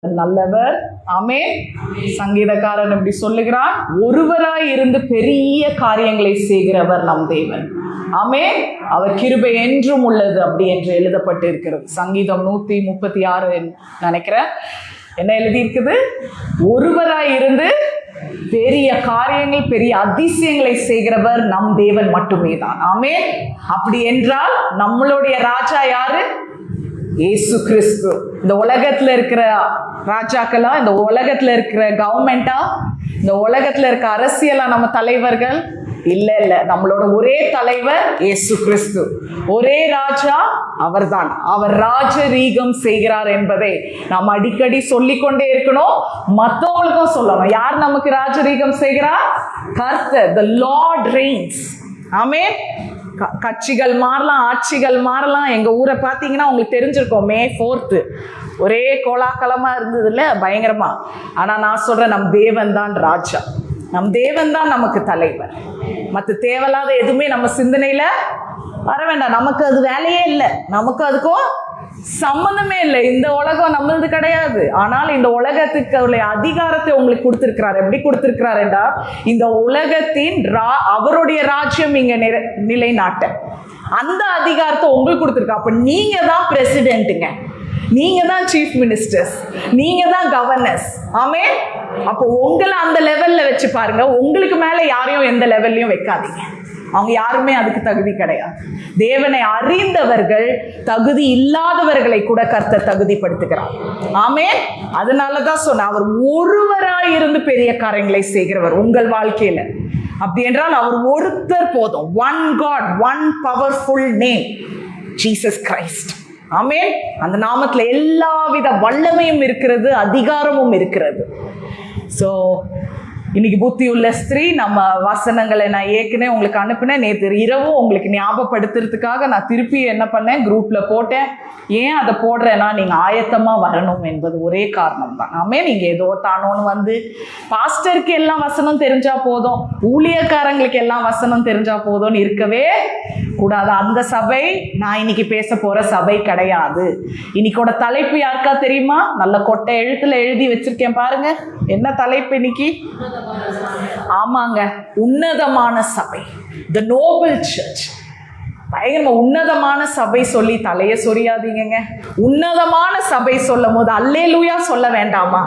நல்லவர். ஆமென். சங்கீதக்காரன் இப்படி சொல்லுகிறான், ஒருவராய் இருந்து பெரிய காரியங்களை செய்கிறவர் நம் தேவன். ஆமென். அவர் கிருபை என்றும் உள்ளது அப்படி என்று எழுதப்பட்டு இருக்கிறது. சங்கீதம் 136 நினைக்கிறேன். என்ன எழுதி இருக்குது? ஒருவராய் இருந்து பெரிய காரியங்கள், பெரிய அதிசயங்களை செய்கிறவர் நம் தேவன் மட்டுமே தான். ஆமென். அப்படி என்றால் நம்மளுடைய ராஜா யாரு? இயேசு கிறிஸ்து. இந்த உலகத்துல இருக்கிற ராஜாக்களா, இந்த உலகத்துல இருக்கிற கவர்மெண்டா, இந்த உலகத்துல இருக்க அரசியலா நம்ம தலைவர்கள்? இல்ல இல்ல, நம்மளோட ஒரே தலைவர் இயேசு கிறிஸ்து. ஒரே ராஜா அவர்தான். அவர் ராஜரீகம் செய்கிறார் என்பதை நாம் அடிக்கடி சொல்லிக்கொண்டே இருக்கணும், மற்றவங்களுக்கும் சொல்லணும். யார் நமக்கு ராஜரீகம் செய்கிறார்? கர்த்தர். The Lord reigns. ஆமென். கட்சிகள் மாறலாம், ஆட்சிகள் மாறலாம். எங்கள் ஊரை பார்த்தீங்கன்னா உங்களுக்கு தெரிஞ்சிருக்கோம், May 4th ஒரே கோலாகலமாக இருந்தது இல்லை? பயங்கரமா. ஆனால் நான் சொல்கிறேன், நம் தேவன் தான் ராஜா, நம் தேவன் தான் நமக்கு தலைவர். மற்ற தேவையில்லாத எதுவுமே நம்ம சிந்தனையில் வர வேண்டாம். நமக்கு அது வேலையே இல்லை, நமக்கு அதுக்கும் சம்மந்தமே இல்லை. இந்த உலகம் நம்மளது கிடையாது. ஆனால் இந்த உலகத்துக்கு அதிகாரத்தை உங்களுக்கு கொடுத்திருக்கிறார். எப்படி கொடுத்திருக்கிறார் என்றால், இந்த உலகத்தின் அவருடைய ராஜ்யம் இங்க நிலைநாட்ட அந்த அதிகாரத்தை உங்களுக்கு கொடுத்திருக்கார். அப்ப நீங்க தான் பிரசிடென்ட்டுங்க, நீங்க தான் சீஃப் மினிஸ்டர்ஸ், நீங்க தான் கவர்னர்ஸ். ஆமே. அப்போ உங்களை அந்த லெவல்ல வச்சு பாருங்க. உங்களுக்கு மேல யாரையும் எந்த லெவல்லையும் வைக்காதீங்க. அவங்க யாருமே அதுக்கு தகுதி கிடையாது. தேவனை அறிந்தவர்கள் தகுதி இல்லாதவர்களை கூட கர்த்தர் தகுதிப்படுத்துகிறார். ஆமே. அதனாலதான் சொன்ன, அவர் ஒருவராய் இருந்து பெரிய காரியங்களை செய்கிறவர் உங்கள் வாழ்க்கையில. அப்படி என்றால் அவர் ஒருத்தர் போதும். One God, one powerful name, Jesus Christ. Amen. அந்த நாமத்துல எல்லாவித வல்லமையும் இருக்கிறது, அதிகாரமும் இருக்கிறது. ஸோ இன்னைக்கு புத்தி உள்ள ஸ்திரீ, நம்ம வசனங்களை நான் ஏற்கனவே உங்களுக்கு அனுப்பினேன். நேற்று இரவும் உங்களுக்கு ஞாபகப்படுத்துறதுக்காக நான் திருப்பி என்ன பண்ணேன், குரூப்ல போட்டேன். ஏன் அதை போடுறேன்னா, நீங்க ஆயத்தமா வரணும் என்பது ஒரே காரணம் தான். ஆமே. நீங்க ஏதோ தானோன்னு வந்து பாஸ்டருக்கு எல்லாம் வசனம் தெரிஞ்சா போதும், ஊழியக்காரங்களுக்கு எல்லாம் வசனம் தெரிஞ்சா போதும்னு இருக்கவே கூடாது. அந்த சபை நான் இன்னைக்கு பேச போற சபை கிடையாது. இன்னைக்கோட தலைப்பு யாருக்கா தெரியுமா? நல்ல கொட்டை எழுத்துல எழுதி வச்சிருக்கேன் பாருங்க. என்ன தலைப்பு இன்னைக்கு? ஆமாங்க, உன்னதமான சபை, தி நோபல் சர்ச். பயங்கரமா உன்னதமான சபை சொல்லி தலைய சொரியாதீங்க. உன்னதமான சபை சொல்லும் போது அல்லேலூயா சொல்ல வேண்டாமா?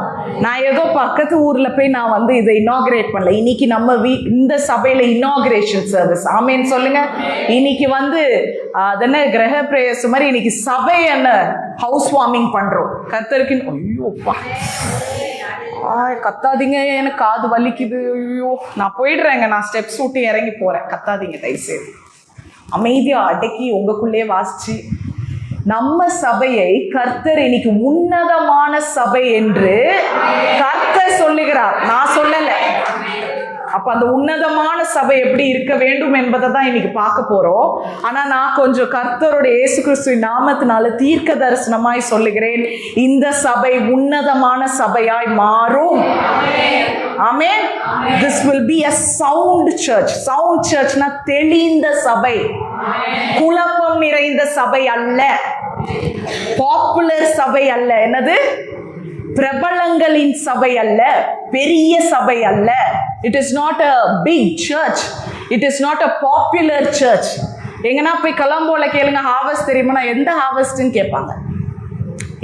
நான் ஏதோ பக்கத்து ஊர்ல போய் நான் வந்து இதை இனாகிரேட் பண்ணல. இன்னைக்கு நம்ம இந்த சபையில இனாகிரேஷன் சர்வீஸ். ஆமேன்னு சொல்லுங்க. இன்னைக்கு வந்து அதென்ன கிரக பிரவேசம் மாதிரி இன்னைக்கு சபை என்ன ஹவுஸ் வார்மிங் பண்றோம் கர்த்தருக்கு. ஐயோப்பா, கத்தாதீங்க, எனக்கு காது வலிக்குது. ஐயோ, நான் போயிடுறேங்க, நான் ஸ்டெப்ஸ் விட்டு இறங்கி போறேன். கத்தாதீங்க தயவுசெய்து. அமைதியா அடக்கி உங்களுக்குள்ளே வாசிச்சு, நம்ம சபையை கர்த்தர் இன்னைக்கு உன்னதமான சபை என்று கர்த்தர் சொல்லுகிறார், நான் சொல்லல. அப்ப அந்த உன்னதமான சபை எப்படி இருக்க வேண்டும் என்பதை தான் இன்னைக்கு பார்க்க போறோம். ஆனா நான் கொஞ்சம் கர்த்தருடைய இயேசு கிறிஸ்துவின் நாமத்தினால தீர்க்க தரிசனமாய் சொல்லுகிறேன், இந்த சபை உன்னதமான சபையாய் மாறும். ஆமென். This will be a sound church. Sound churchனா தெளிந்த சபை, குழப்பம் நிறைந்த சபை அல்ல, பாப்புலர் சபை அல்ல. என்னது? பிரபலங்களின் சபை அல்ல, பெரிய சபை அல்ல. It is not a big church. It is not a popular church. எங்கன்னா போய் கலம்போல கேளுங்க, ஹார்வெஸ்ட் தெரியுமா? எந்த ஹார்வெஸ்ட்னு கேட்பாங்க.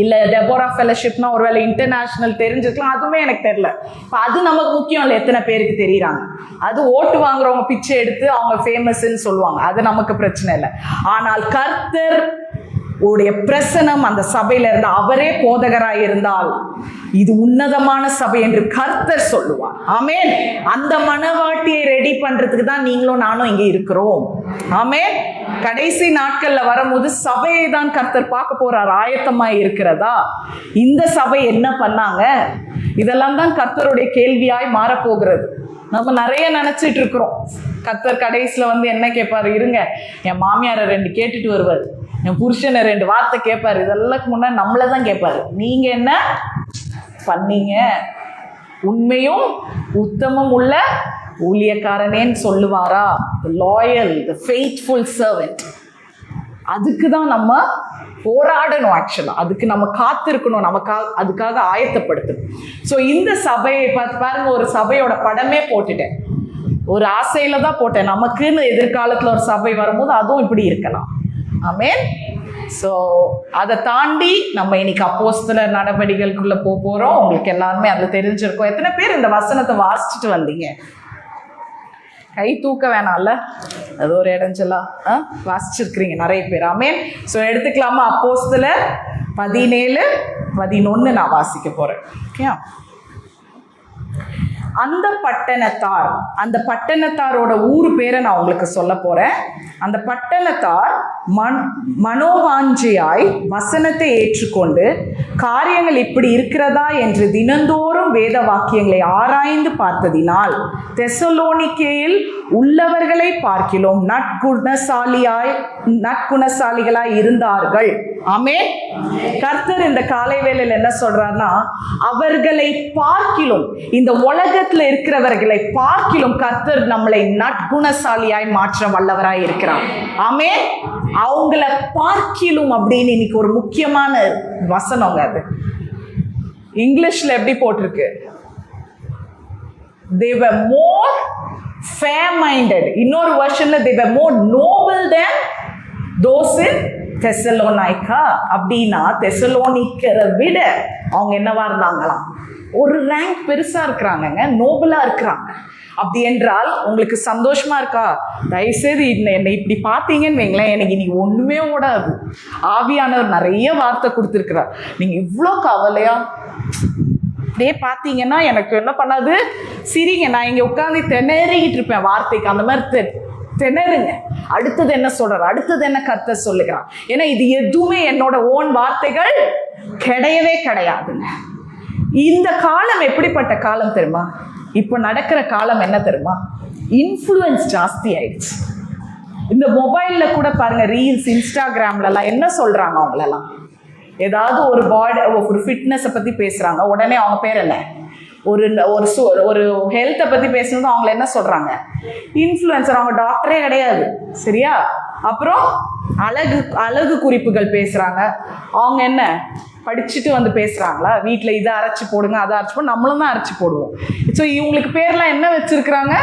இல்ல டெபோரா ஃபெலோஷிப்னா ஒருவேளை இன்டர்நேஷனல் தெரிஞ்சிருக்கலாம், அதுவுமே எனக்கு தெரியல. அது நமக்கு முக்கியம் இல்லை, எத்தனை பேருக்கு தெரியுறாங்க. அது ஓட்டு வாங்குறவங்க பிச்சை எடுத்து அவங்க ஃபேமஸ்ன்னு சொல்லுவாங்க, அது நமக்கு பிரச்சனை இல்லை. ஆனால் கர்த்தர் உடைய பிரசனம் அந்த சபையில இருந்து அவரே போதகராய் இருந்தால் இது உன்னதமான சபை என்று கர்த்தர் சொல்லுவார். ஆமென். அந்த மனவாட்டியை ரெடி பண்றதுக்கு தான் நீங்களும் நானும் இங்க இருக்கிறோம். ஆமென். கடைசி நாட்கள்ல வரும்போது சபையை தான் கர்த்தர் பார்க்க போறார். ஆயத்தமாய் இருக்கிறதா? இந்த சபை என்ன பண்ணாங்க? இதெல்லாம் தான் கர்த்தருடைய கேள்வியாய் மாறப்போகிறது. நம்ம நிறைய நினைச்சிட்டு இருக்கிறோம். கர்த்தர் கடைசியில வந்து என்ன கேட்பாரு? இருங்க, என் மாமியாரை 2 கேட்டுட்டு வருவார், என் புருஷனை 2 வார்த்தை கேட்பாரு. இதெல்லாம் முன்னாடி நம்மள தான் கேட்பாரு, நீங்க என்ன பண்ணீங்க? உண்மையும் உத்தமம் உள்ள ஊழியக்காரனேன்னு சொல்லுவாரா? லாயல், தி ஃபெய்த்ஃபுல் சர்வெண்ட். அதுக்கு தான் நம்ம போராடணும். ஆக்சுவலா அதுக்கு நம்ம காத்திருக்கணும், அதுக்காக ஆயத்தப்படுத்தணும். ஸோ இந்த சபையை பாருங்க, ஒரு சபையோட படமே போட்டுட்டேன். ஒரு ஆசையில தான் போட்டேன், நமக்குன்னு எதிர்காலத்துல ஒரு சபை வரும்போது அதுவும் இப்படி இருக்கலாம். ஆமென். ஸோ அதை தாண்டி நம்ம இன்னைக்கு அப்போஸ்தலர் நடவடிக்கைகளுக்குள்ள போறோம். உங்களுக்கு எல்லாருமே அது தெரிஞ்சிருக்கும். எத்தனை பேர் இந்த வசனத்தை வாசிச்சுட்டு வந்தீங்க? கை தூக்க வேணாம்ல, அது ஒரு இடைஞ்சலா வாசிச்சிருக்கிறீங்க நிறைய பேர். ஆமென். ஸோ எடுத்துக்கலாமா? அப்போஸ்தலர் 17:11 நான் வாசிக்க போறேன். ஓகே. அந்த பட்டணத்தாரோட ஊரு பேரை நான் உங்களுக்கு சொல்ல போறேன். அந்த பட்டணத்தார் மனோவாஞ்சியாய் வசனத்தை ஏற்றுக்கொண்டு காரியங்கள் இப்படி இருக்கிறதா என்று தினந்தோறும் வேத வாக்கியங்களை ஆராய்ந்து பார்த்ததினால் தெசலோனிக்கேயில் உள்ளவர்களை பார்க்கிலும் நற்குணசாலிகளாய் இருந்தார்கள். ஆமென். கர்த்தர் இந்த காலை வேளையில் என்ன சொல்றாருன்னா, அவர்களை பார்க்கிலும், இந்த உலகத்துல இருக்கிறவர்களை பார்க்கிலும் கர்த்தர் நம்மளை நற்குணசாலியாய் மாற்ற வல்லவராய் இருக்கிறார். ஆமென். அவங்கள பார்க்கிலும் அப்படின்னு இன்னைக்கு ஒரு முக்கியமான வசனங்க. அது இங்கிலீஷ்ல எப்படி போட்டிருக்கு? They were more fair-minded. இன்னொரு வெர்ஷன்ல they were more noble than those in தெசலோனிக்கா. அப்படின்னா தெசலோனிக்கரை விட அவங்க என்னவா இருந்தாங்களாம்? ஒரு ரேங்க் பெருசா இருக்கிறாங்க, நோபலா இருக்கிறாங்க. அப்படி என்றால் உங்களுக்கு சந்தோஷமா இருக்கா? தயவுசெய்து என்னை இப்படி பார்த்தீங்கன்னு வைங்களேன், எனக்கு இன்னைக்கு ஒண்ணுமே ஓடாது. ஆவியானவர் நிறைய வார்த்தை கொடுத்துருக்கிறார். நீங்க இவ்வளோ கவலையா அப்படியே பார்த்தீங்கன்னா எனக்கு என்ன பண்ணாது? சிரிங்க. நான் இங்கே உட்காந்து திணறிக்கிட்டு இருப்பேன் வார்த்தைக்கு. அந்த மாதிரி திணறுங்க. அடுத்தது என்ன சொல்றாரு, அடுத்தது என்ன கர்த்தர் சொல்லுகிறான். ஏன்னா இது எதுவுமே என்னோட ஓன் வார்த்தைகள் கிடையவே கிடையாதுங்க. இந்த காலம் எப்படிப்பட்ட காலம் தெரியுமா? இப்போ நடக்கிற காலம் என்ன தெரியுமா? இன்ஃப்ளூயன்ஸ் ஜாஸ்தி ஆயிடுச்சு. இந்த மொபைல்ல கூட பாருங்க, ரீல்ஸ், இன்ஸ்டாகிராம்லலாம் என்ன சொல்றாங்க? அவங்களெல்லாம் ஏதாவது ஒரு ஃபிட்னஸை பத்தி பேசுறாங்க, உடனே அவங்க பேர் என்ன? ஒரு ஹெல்த்தை பத்தி பேசுனது அவங்களை என்ன சொல்றாங்க? இன்ஃப்ளூயன்சர். அவங்க டாக்டரே கிடையாது, சரியா? அப்புறம் அழகு குறிப்புகள் பேசுறாங்க. அவங்க என்ன படிச்சுட்டு வந்து பேசுறாங்களா? வீட்டில் இதை அரைச்சி போடுங்க, அதை அரைச்சி போடு, நம்மளும் தான் அரைச்சி போடுவோம். ஸோ இவங்களுக்கு பேர்லாம் என்ன வச்சிருக்கிறாங்க?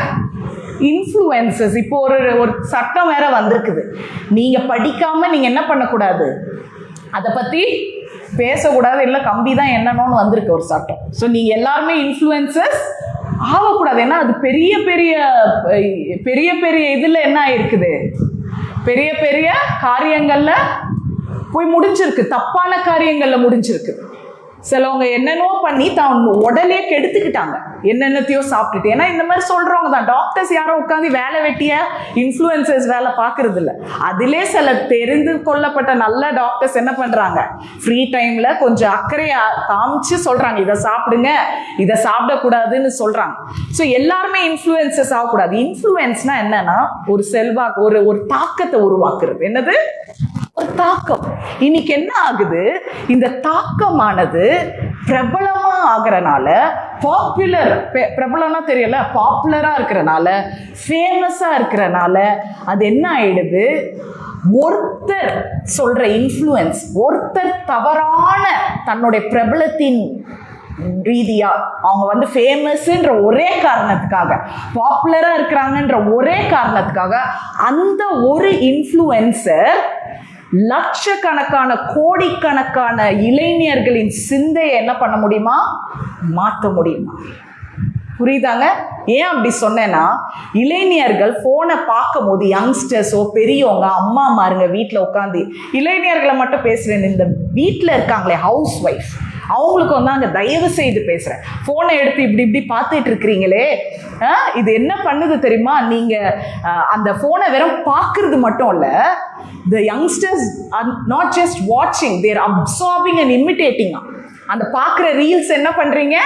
இன்ஃப்ளூயன்சஸ். இப்போ ஒரு சட்டம் வேற வந்திருக்குது. நீங்க படிக்காம நீங்க என்ன பண்ணக்கூடாது, அதை பத்தி பேசக்கூடாது, இல்லை கம்பி தான் என்னன்னு வந்திருக்கு ஒரு சட்டம். ஸோ நீங்க எல்லாருமே இன்ஃப்ளூயன்சஸ் ஆகக்கூடாது. ஏன்னா அது பெரிய பெரிய பெரிய பெரிய இதுல என்ன ஆயிருக்குது? பெரிய பெரிய காரியங்கள்ல போய் முடிஞ்சிருக்கு, தப்பான காரியங்கள்ல முடிஞ்சிருக்கு. சிலவங்க என்னென்னோ பண்ணி தான் உடலே கெடுத்துக்கிட்டாங்க, என்னென்னத்தையோ சாப்பிட்டுட்டு. ஏன்னா இந்த மாதிரி சொல்றவங்க தான். டாக்டர்ஸ் யாரும் உட்காந்து வேலை வெட்டிய இன்ஃப்ளூயன்சர்ஸ் வேலை பார்க்கறது இல்லை. அதிலே சில தெரிந்து கொள்ளப்பட்ட நல்ல டாக்டர்ஸ் என்ன பண்றாங்க? ஃப்ரீ டைம்ல கொஞ்சம் அக்கறையா காமிச்சு சொல்றாங்க, இதை சாப்பிடுங்க, இதை சாப்பிடக்கூடாதுன்னு சொல்றாங்க. ஸோ எல்லாருமே இன்ஃப்ளூயன்சஸ் ஆகக்கூடாது. இன்ஃப்ளூயன்ஸ்னா என்னன்னா ஒரு செல்வாக்கு, ஒரு தாக்கத்தை உருவாக்குறது. என்னது? ஒரு தாக்கம். இன்னைக்கு என்ன ஆகுது? இந்த தாக்கமானது பிரபலமா ஆகிறனால, பிரபலம்னா தெரியல, பாப்புலரா இருக்கிறனால, ஃபேமஸா இருக்கிறனால அது என்ன ஆயிடுது? ஒருத்தர் சொல்ற இன்ஃப்ளூயன்ஸ், ஒருத்தர் தவறான தன்னுடைய பிரபலத்தின் ரீதியா அவங்க ஃபேமஸ்ன்ற ஒரே காரணத்துக்காக, பாப்புலரா இருக்கிறாங்கன்ற ஒரே காரணத்துக்காக அந்த ஒரு இன்ஃப்ளூயன்சர் லட்சக்கணக்கான கோடிக்கணக்கான இளைஞர்களின் சிந்தையை என்ன பண்ண முடியுமா? மாற்ற முடியுமா? புரியுதாங்க? ஏன் அப்படி சொன்னேன்னா, இளைஞர்கள் போனை பார்க்கும் போது, யங்ஸ்டர்ஸோ பெரியவங்க அம்மா மாருங்க வீட்டில் உட்காந்து, இளைஞர்களை மட்டும் பேசுறேன், இந்த வீட்டில் இருக்காங்களே ஹவுஸ் ஒய்ஃப், அவங்களுக்கு அங்கே தயவு செய்து பேசுறேன், போனை எடுத்து இப்படி பார்த்துட்டு இருக்கிறீங்களே, இது என்ன பண்ணுது தெரியுமா? நீங்க அந்த போனை வெறும் பார்க்கறது மட்டும் இல்ல, the youngsters are not just watching, they are absorbing and imitating. அந்த பார்க்குற ரீல்ஸ் என்ன பண்றீங்க?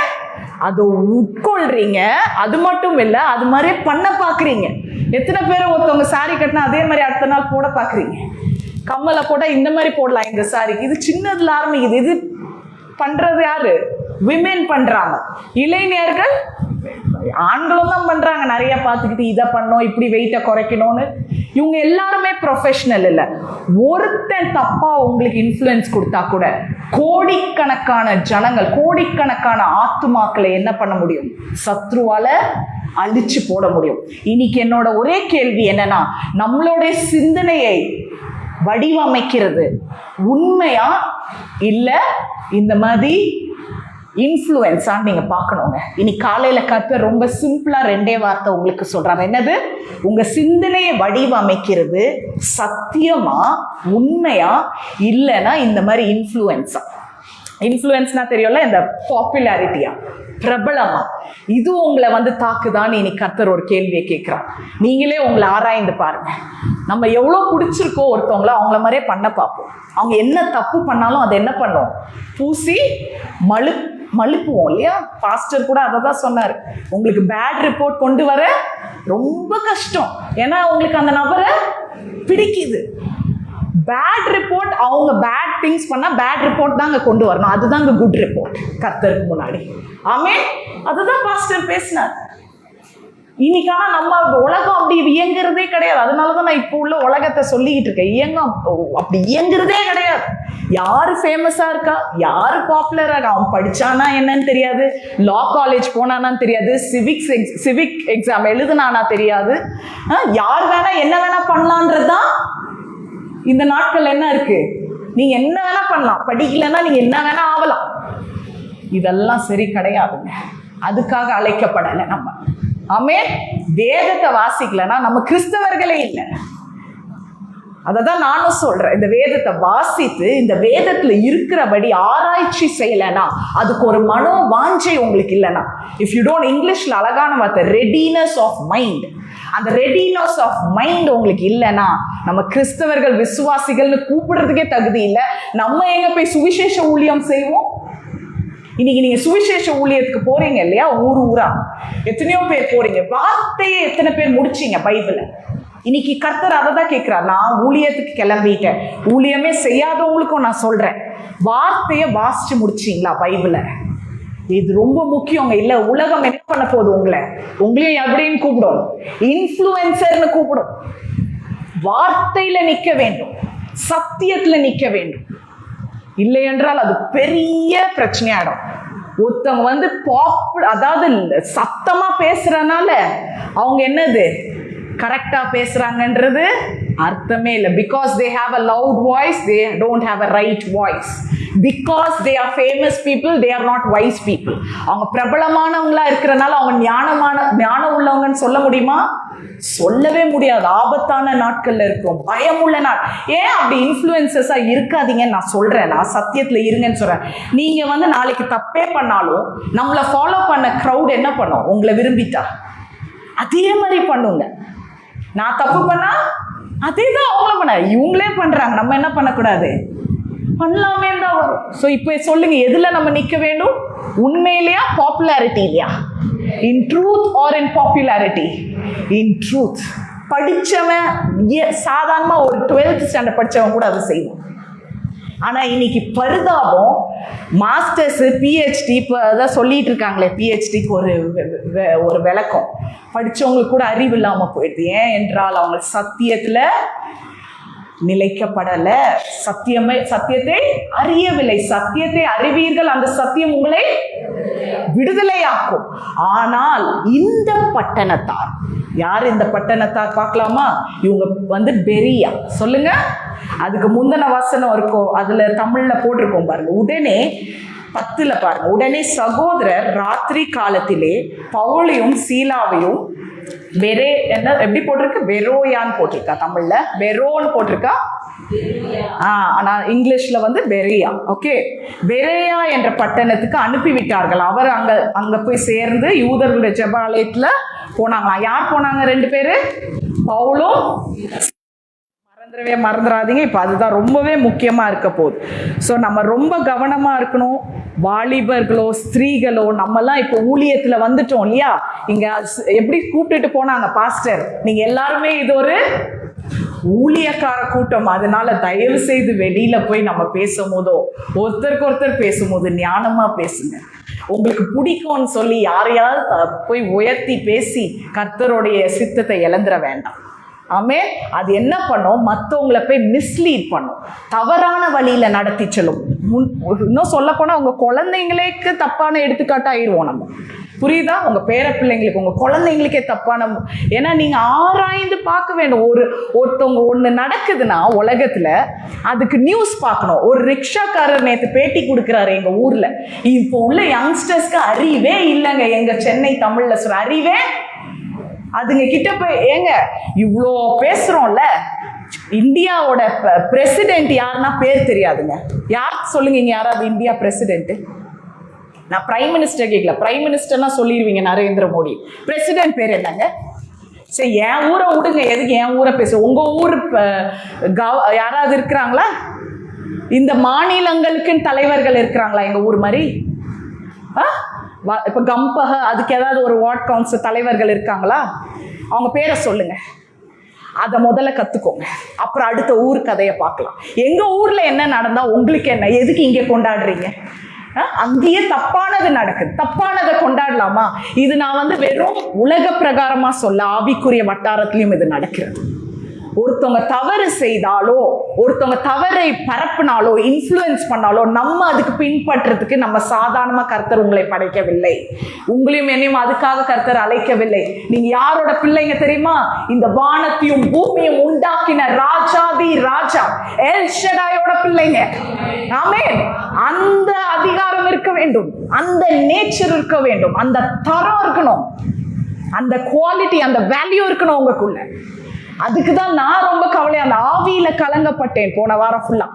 அதை உட்கொள்றீங்க. அது மட்டும் இல்லை, அது மாதிரியே பண்ண பார்க்குறீங்க. எத்தனை பேரை ஒருத்தவங்க சாரி கட்டினா அதே மாதிரி அடுத்த நாள் போட பார்க்குறீங்க. கம்மலை போட்டால் இந்த மாதிரி போடலாம் இந்த சாரிக்கு. இது சின்னதுல ஆரம்பிக்குது. இது பண்றது யாரு? விமென் பண்றாங்க, இளைஞர்கள் ஆண்களும் தான் பண்றாங்க. நிறைய பார்த்துக்கிட்டு இதை பண்ணோம், இப்படி வெயிட்டை குறைக்கணும்னு. இவங்க எல்லாருமே ப்ரொஃபஷனல் இல்லை. ஒருத்தன் தப்பா உங்களுக்கு இன்ஃப்ளூயன்ஸ் கொடுத்தா கூட கோடிக்கணக்கான ஜனங்கள், கோடிக்கணக்கான ஆத்துமாக்களை என்ன பண்ண முடியும்? சத்ருவால அழிச்சு போட முடியும். இன்னைக்கு என்னோட ஒரே கேள்வி என்னன்னா, நம்மளுடைய சிந்தனையை வடிவமைக்கிறது உண்மையா இல்ல இந்த மாதிரி இன்ஃப்ளூயன்ஸா நீங்க பார்க்கணுங்க. இன்னைக்கு காலையில கர்த்தர் ரொம்ப சிம்பிளா 2 வார்த்தை உங்களுக்கு சொல்றாங்க. என்னது? உங்க சிந்தனையை வடிவமைக்கிறது சத்தியமா, உண்மையா, இல்லைன்னா இந்த மாதிரி இன்ஃப்ளூயன்ஸா. இன்ஃப்ளூயன்ஸ்னா தெரியும்ல, இந்த பாப்புலாரிட்டியா, பிரபலமா, இது உங்களை வந்து தாக்குதான்னு இன்னைக்கு கர்த்தர் ஒரு கேள்வியை கேட்கிறார். நீங்களே உங்களை ஆராய்ந்து பாருங்க. நம்ம எவ்வளோ பிடிச்சிருக்கோ ஒருத்தவங்கள, அவங்கள மாதிரியே பண்ண பார்ப்போம். அவங்க என்ன தப்பு பண்ணாலும் அதை என்ன பண்ணும்? பூசி மழுப்புவோம் இல்லையா? பாஸ்டர் கூட அதை தான் சொன்னார். உங்களுக்கு பேட் ரிப்போர்ட் கொண்டு வர ரொம்ப கஷ்டம், ஏன்னா உங்களுக்கு அந்த நபரை பிடிக்குது. பேட் ரிப்போர்ட், அவங்க பேட் திங்ஸ் பண்ணா பேட் ரிப்போர்ட் தாங்க கொண்டு வரணும். அதுதாங்க குட் ரிப்போர்ட் கர்த்தருக்கு முன்னாடி. ஆமென். அதுதான் பாஸ்டர் பேசினார். இன்னைக்கான நம்ம உலகம் அப்படி இயங்குறதே கிடையாது. அதனாலதான் நான் இப்போ உள்ள உலகத்தை சொல்லிக்கிட்டு இருக்கேன். அப்படி இயங்குறதே கிடையாது. யாரு ஃபேமஸா இருக்கா, யாரு பாப்புலரா இருக்கா, அவன் படிச்சானா என்னன்னு தெரியாது, லா காலேஜ் போனானான்னு தெரியாது, சிவிக் எக்ஸாம் எழுதுனானா தெரியாது, யார் வேணா என்ன வேணா பண்ணலான்றதுதான் இந்த நாட்கள் என்ன இருக்கு. நீங்க என்ன வேணா பண்ணலாம், படிக்கலன்னா நீங்க என்ன வேணா ஆகலாம். இதெல்லாம் சரி கிடையாதுங்க. அதுக்காக அழைக்கப்படலை நம்ம. ஆமென். வேதத்தை வாசிக்கலன்னா நம்ம கிறிஸ்தவர்களே இல்லை. அததான் நானும் சொல்றேன். இந்த வேதத்தை வாசித்து இந்த வேதத்துல இருக்கிறபடி ஆராய்ச்சி செய்யலைன்னா, அதுக்கு ஒரு மனோ வாஞ்சை உங்களுக்கு இல்லைன்னா, இஃப் யூ டோன்ட், இங்கிலீஷ்ல அழகான வார்த்தை ரெடினஸ் ஆஃப் மைண்ட், அந்த ரெடினஸ் ஆஃப் மைண்ட் உங்களுக்கு இல்லைன்னா, நம்ம கிறிஸ்தவர்கள் விசுவாசிகள்னு கூப்பிடுறதுக்கே தகுதி இல்லை. நம்ம எங்க போய் சுவிசேஷ ஊழியம் செய்வோம்? இன்னைக்கு நீங்க சுவிசேஷ ஊழியத்துக்கு போறீங்க இல்லையா, ஊரா எத்தனையோ பேர் போறீங்க. வார்த்தையை எத்தனை பேர் முடிச்சீங்க பைபிளை? இன்னைக்கு கர்த்தர் அதை தான் கேட்கிறார். நான் ஊழியத்துக்கு கிளம்பிட்டேன், ஊழியமே செய்யாதவங்களுக்கும் நான் சொல்றேன், வார்த்தையை வாசிச்சு முடிச்சீங்களா பைபிளை? இது ரொம்ப முக்கியங்க. இல்ல உலகம் என்ன பண்ண போகுது? உங்களையும் எப்படின்னு கூப்பிடும்? இன்ஃப்ளூயன்சர்னு கூப்பிடும். வார்த்தையில நிக்க வேண்டும், சத்தியத்துல நிக்க வேண்டும். இல்லை என்றால் அது பெரிய பிரச்சனையாயிடும். ஒருத்தவங்க வந்து அதாவது சத்தமா பேசுறதுனால அவங்க என்னது கரெக்டா பேசுறாங்கன்றது அர்த்தமே இல்லை. Because they have a loud voice, they don't have a right voice. Because they are famous people, they are not wise people. அவங்க பிரபலமானவங்களா இருக்கிறனால அவங்க ஞானம் உள்ளவங்கன்னு சொல்ல முடியுமா? சொல்லவே முடியாது. ஆபத்தான நாட்கள்ல இருக்கும், பயமுள்ள நாள். ஏன் அப்படி இன்ஃப்ளூயன்சஸா இருக்காதீங்கன்னு நான் சொல்றேன். நான் சத்தியத்துல இருங்கன்னு சொல்றேன். நீங்க வந்து நாளைக்கு தப்பே பண்ணாலும் நம்மளை ஃபாலோ பண்ண க்ரௌட் என்ன பண்ணும்? உங்களை விரும்பிட்டா அதே மாதிரி பண்ணுங்க. நான் தப்பு பண்ணா அதே தான் அவங்கள பண்ண, இவங்களே பண்றாங்க, நம்ம என்ன பண்ணக்கூடாது? பண்ணலாமே தான் வரும். ஸோ இப்போ சொல்லுங்க, எதுல நம்ம நிக்க வேண்டும்? உண்மையிலையா, பாப்புலாரிட்டி இல்லையா? இன் truth or in popularity? In truth. படிச்சவன் சாதாரணமா ஒரு 12th ஸ்டாண்டர்ட் படிச்சவன் கூட அதை செய்வான். ஆனா இன்னைக்கு பரிதாபம், மாஸ்டர்ஸ் பிஹெச்டி இப்போ அதான் சொல்லிட்டு இருக்காங்களே, பிஹெச்டிக்கு ஒரு விளக்கம் படிச்சவங்களுக்கு கூட அறிவு இல்லாம போயிடுது. ஏன் என்றால் அவங்க சத்தியத்துல நிலைக்கப்படல, சத்தியத்தை அறியவில்லை. சத்தியத்தை அறிவீர்கள், அந்த சத்தியம் உங்களை விடுதலையாக்கும். ஆனால் இந்த பட்டணத்தார், யார் இந்த பட்டணத்தார் பார்க்கலாமா? இவங்க வந்து பெரியா. சொல்லுங்க, அதுக்கு முந்தின வசனம் இருக்கும், அதுல தமிழ்ல போட்டிருக்கோம் பாருங்க. உடனே 10 பாருங்க. உடனே சகோதரர் ராத்திரி காலத்திலே பவுலையும் சீலாவையும் என்ன எப்படி போட்டிருக்கு? பெரோயான்னு போட்டிருக்கா. தமிழ்ல பெரோன்னு போட்டிருக்கா. ஆனா இங்கிலீஷ்ல வந்து பெரியா. ஓகே, பெரியா என்ற பட்டணத்துக்கு அனுப்பிவிட்டார்கள். அவர் அங்க போய் சேர்ந்து யூதர்களுடைய ஜெபாலயத்துல போனாங்களாம். யார் போனாங்க? 2 பேரு, பவுலும். மறந்துடாதீங்க, இப்ப அதுதான் ரொம்பவே முக்கியமா இருக்க போகுது. ஸோ நம்ம ரொம்ப கவனமா இருக்கணும். வாலிபர்களோ ஸ்திரீகளோ நம்மலாம் இப்போ ஊழியத்துல வந்துட்டோம் இல்லையா? இங்க எப்படி கூப்பிட்டுட்டு போனாங்க பாஸ்டர், நீங்க எல்லாருமே இது ஒரு ஊழியக்கார கூட்டம். அதனால தயவு செய்து வெளியில போய் நம்ம பேசும்போதோ ஒருத்தருக்கு ஒருத்தர் பேசும்போது ஞானமா பேசுங்க. உங்களுக்கு பிடிக்கும்னு சொல்லி யாரையாவது போய் உயர்த்தி பேசி கர்த்தருடைய சித்தத்தை இழந்துட வேண்டாம். ஆமே, அது என்ன பண்ணும், மற்றவங்களை போய் மிஸ்லீட் பண்ணும், தவறான வழியில நடத்தி செல்லும். இன்னும் சொல்ல போனா உங்க குழந்தைங்களுக்கு தப்பான எடுத்துக்காட்டாயிருவோம் நம்ம. புரியுதா? உங்க பேர பிள்ளைங்களுக்கு, உங்க குழந்தைங்களுக்கே தப்பான. ஏன்னா நீங்க ஆராய்ந்து பார்க்க வேண்டும். ஒருத்தவங்க ஒண்ணு நடக்குதுன்னா உலகத்துல அதுக்கு நியூஸ் பார்க்கணும். ஒரு ரிக்ஷாக்காரர் நேற்று பேட்டி கொடுக்குறாரு எங்க ஊர்ல. இப்போ உள்ள யங்ஸ்டர்ஸ்க்கு அறிவே இல்லைங்க. எங்க சென்னை தமிழ்ல சொல்ற அறிவே, அதுங்க கிட்ட போய் ஏங்க இவ்வளோ பேசுறோம்ல, இந்தியாவோட பிரசிடென்ட் யாருன்னா பேர் தெரியாதுங்க. யார் சொல்லுங்க, இங்க யாராவது இந்தியா பிரசிடென்ட்? நான் பிரைம் மினிஸ்டர் கேட்கல, பிரைம் மினிஸ்டர்னா சொல்லிடுவீங்க நரேந்திர மோடி. பிரசிடென்ட் பேர் என்னங்க? சரி, என் ஊரை விடுங்க, எதுக்கு என் ஊரை பேச? உங்க ஊர் யாராவது இருக்கிறாங்களா? இந்த மாநிலங்களுக்குன்னு தலைவர்கள் இருக்கிறாங்களா எங்க ஊர் மாதிரி? இப்ப கம்பக அதுக்கு ஏதாவது ஒரு வார்ட் கவுன்சில் தலைவர்கள் இருக்காங்களா? அவங்க பேரை சொல்லுங்க, அதை முதல்ல கத்துக்கோங்க. அப்புறம் அடுத்த ஊர் கதையை பார்க்கலாம். எங்க ஊர்ல என்ன நடந்தா உங்களுக்கு என்ன? எதுக்கு இங்க கொண்டாடுறீங்க? அங்கேயே தப்பானது நடக்குது, தப்பானதை கொண்டாடலாமா? இது நான் வெறும் உலக பிரகாரமா சொல்ல, ஆவிக்குரிய வட்டாரத்திலையும் இது நடக்கிறது. ஒருத்தவங்க தவறு செய்தாலோ, ஒருத்தவங்க தவறை பரப்புனாலோ, இன்ஃப்ளூயன்ஸ் பண்ணாலோ, நம்ம அதுக்கு பின்பற்றதுக்கு நம்ம சாதாரணமா கர்த்தர் உங்களை படைக்கவில்லை. உங்களையும் என்னையும் அதுக்காக கர்த்தர் அழைக்கவில்லை. நீங்க யாரோட பிள்ளைங்க தெரியுமா? இந்த வானத்தையும் பூமியும் உண்டாக்கின ராஜாதி ராஜா எல் ஷடாயோட பிள்ளைங்க. ஆமென். அந்த அதிகாரம் இருக்க வேண்டும், அந்த நேச்சர் இருக்க வேண்டும், அந்த தரம் இருக்கணும், அந்த குவாலிட்டி, அந்த வேல்யூ இருக்கணும் உங்களுக்குள்ள. அதுக்கு தான் நான் ரொம்ப கவலையா அந்த ஆவியில கலங்கப்பட்டேன் போன வாரம் ஃபுல்லா.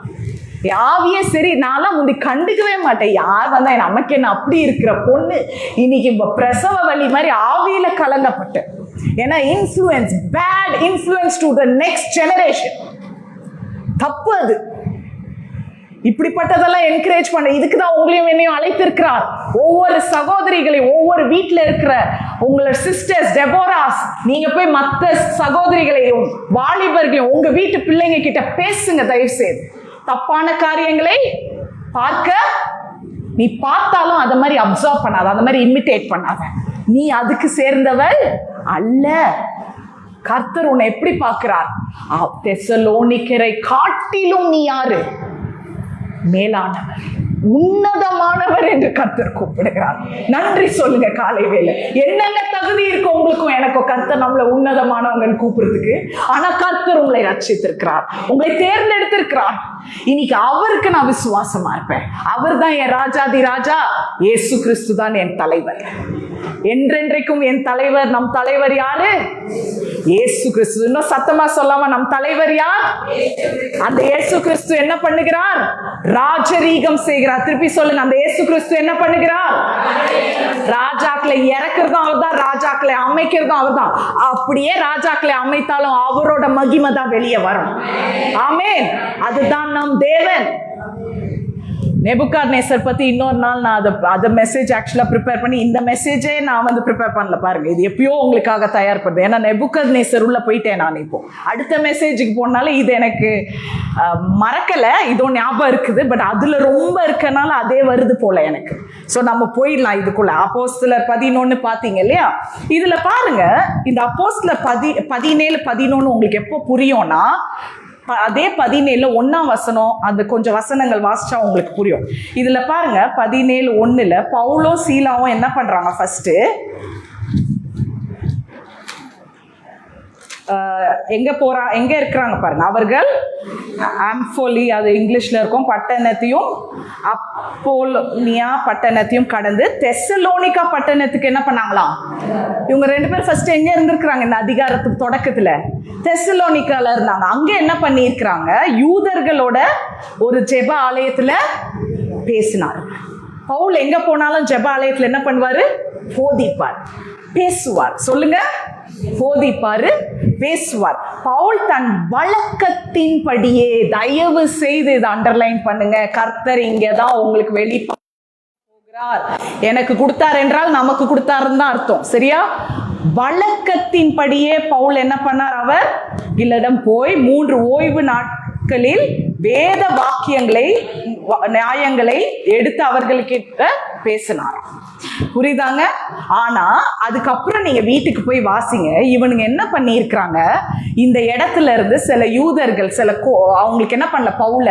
ஆவியே சரி, நான்லாம் முந்தி கண்டுக்கவே மாட்டேன். யார் வந்தா நமக்கு என்ன அப்படி இருக்கிற பொண்ணு இன்னைக்கு பிரசவ வலி மாதிரி ஆவியில கலங்கப்பட்டேன். ஏன்னா influence, bad influence to the next generation. தப்பு அது. இப்படிப்பட்டதெல்லாம் என்கரேஜ் பண்ண, இதுக்கு தான் உங்களையும் என்னையும் அழைத்திருக்கிறார். ஒவ்வொரு சகோதரிகளையும், ஒவ்வொரு வீட்டில் இருக்கிற உங்களோட சிஸ்டர்ஸ் டெபோராஸ், நீங்க போய் மற்ற சகோதரிகளையும் வாலிபர்களையும் உங்க வீட்டு பிள்ளைங்க கிட்ட பேசுங்க. தயவு செய்து தப்பான காரியங்களை பார்க்க, நீ பார்த்தாலும் அதை மாதிரி அப்சர்வ் பண்ணாத, அதை மாதிரி இமிட்டேட் பண்ணாத. நீ அதுக்கு சேர்ந்தவள் அல்ல. கர்த்தர் உன்னை எப்படி பார்க்கிறார்? தெசலோனிக்கரை காட்டிலும் நீ யாரு? மேலானவர், உன்னதமானவர் என்று கர்த்தர் கூப்பிடுகிறார். நன்றி சொல்லுங்க காலை வேளை. என்னென்ன தகுதி இருக்கு உங்களுக்கும் எனக்கும்? கர்த்தர் நம்மளை உன்னதமானவங்கன்னு கூப்பிடுறதுக்கு. ஆனா கர்த்தர் உங்களை ரட்சித்திருக்கிறார், உங்களை தேர்ந்தெடுத்திருக்கிறார். இன்னைக்கு அவருக்கு நான் விசுவாசமா இருப்பேன். அவர் தான் என் ராஜாதி ராஜா. இயேசு கிறிஸ்து தான் என் தலைவர், என்றென்றைக்கும் என் தலைவர். நம் தலைவர் யாரு? இயேசு கிறிஸ்து. இன்னும் சத்தமா சொல்லாம, நம் தலைவர் யார்? அந்த இயேசு கிறிஸ்து என்ன பண்ணுகிறார்? ராஜரீகம் செய்கிறார். திருப்பி சொல்லுங்க, அந்த இயேசு கிறிஸ்து என்ன பண்ணுகிறார்? ராஜாக்களை இறக்குறதும் அவர் தான், ராஜாக்களை அமைக்கிறதும் அவர் தான். அப்படியே ராஜாக்களை அமைத்தாலும் அவரோட மகிமை தான் வெளியே வரும். ஆமென். அதுதான் நம் தேவன். நேபுகாத்நேசர் பத்தி இன்னொரு நாள் நான் அதை மெசேஜ் ஆக்சுவலா ப்ரிப்பேர் பண்ணி, இந்த மெசேஜே நான் ப்ரிப்பேர் பண்ணல பாருங்க. இது எப்பயோ உங்களுக்காக தயார் பண்ணுது. ஏன்னா நேபுகாத்நேசர் உள்ள போயிட்டேன் நான். இப்போ அடுத்த மெசேஜுக்கு போனால இது எனக்கு மறக்கல, இதோ ஞாபகம் இருக்குது. பட் அதுல ரொம்ப இருக்கனால அதே வருது போல எனக்கு. ஸோ நம்ம போயிடலாம் இதுக்குள்ள. அப்போஸ்தலர் 11 பார்த்தீங்க இல்லையா? இதுல பாருங்க, இந்த அப்போஸ்தலர் 17, 11 உங்களுக்கு எப்போ புரியும்னா, அதே 17 1ஆம் வசனம், அந்த கொஞ்சம் வசனங்கள் வாசிச்சா உங்களுக்கு புரியும். இதுல பாருங்க 17:1 பவுலும் சீலாவும் என்ன பண்றாங்க? ஃபர்ஸ்ட் எங்க இருக்கிறாங்க பாருங்க. அவர்கள் ஆம்ஃபோலி, அது இங்கிலீஷ்ல இருக்கும், பட்டணத்தையும் அப்போலோனியா பட்டணத்தையும் கடந்து தெசலோனிக்கா பட்டணத்துக்கு என்ன பண்ணாங்களாம்? இவங்க 2 பேர் ஃபர்ஸ்ட் எங்க இருந்திருக்கிறாங்க? இந்த அதிகாரத்துக்கு தொடக்கத்துல தெசலோனிக்கால இருந்தாங்க. அங்க என்ன பண்ணியிருக்கிறாங்க? யூதர்களோட ஒரு ஜெப ஆலயத்துல பேசினார். பவுல் எங்க போனாலும் ஜெப ஆலயத்துல என்ன பண்ணுவாரு? போதிப்பார், பேசுவார். சொல்லுங்க, போதிப்பாரு, பேசுவார். பவுல் தன் வழக்கத்தின்படியே, தயவு செய்து இதை அண்டர்லைன் பண்ணுங்க, கர்த்தர் இங்கதான் உங்களுக்கு வெளிப்பார் எனக்கு கொடுத்தார் என்றால் நமக்கு கொடுத்தாருன்னு தான் அர்த்தம். சரியா? வழக்கத்தின்படியே பவுல் என்ன பண்ணார்? அவர் இல்லடம் போய் 3 ஓய்வு நாட்களில் வேத வாக்கியங்களை, நியாயங்களை எடுத்து அவர்களுக்கிட்ட பேசினார். புரியுதாங்க? ஆனா அதுக்கப்புறம் நீங்க வீட்டுக்கு போய் வாசிங்க, இவனுங்க என்ன பண்ணியிருக்கிறாங்க, இந்த இடத்துல இருந்து சில யூதர்கள் அவங்களுக்கு என்ன பண்ணல, பவுல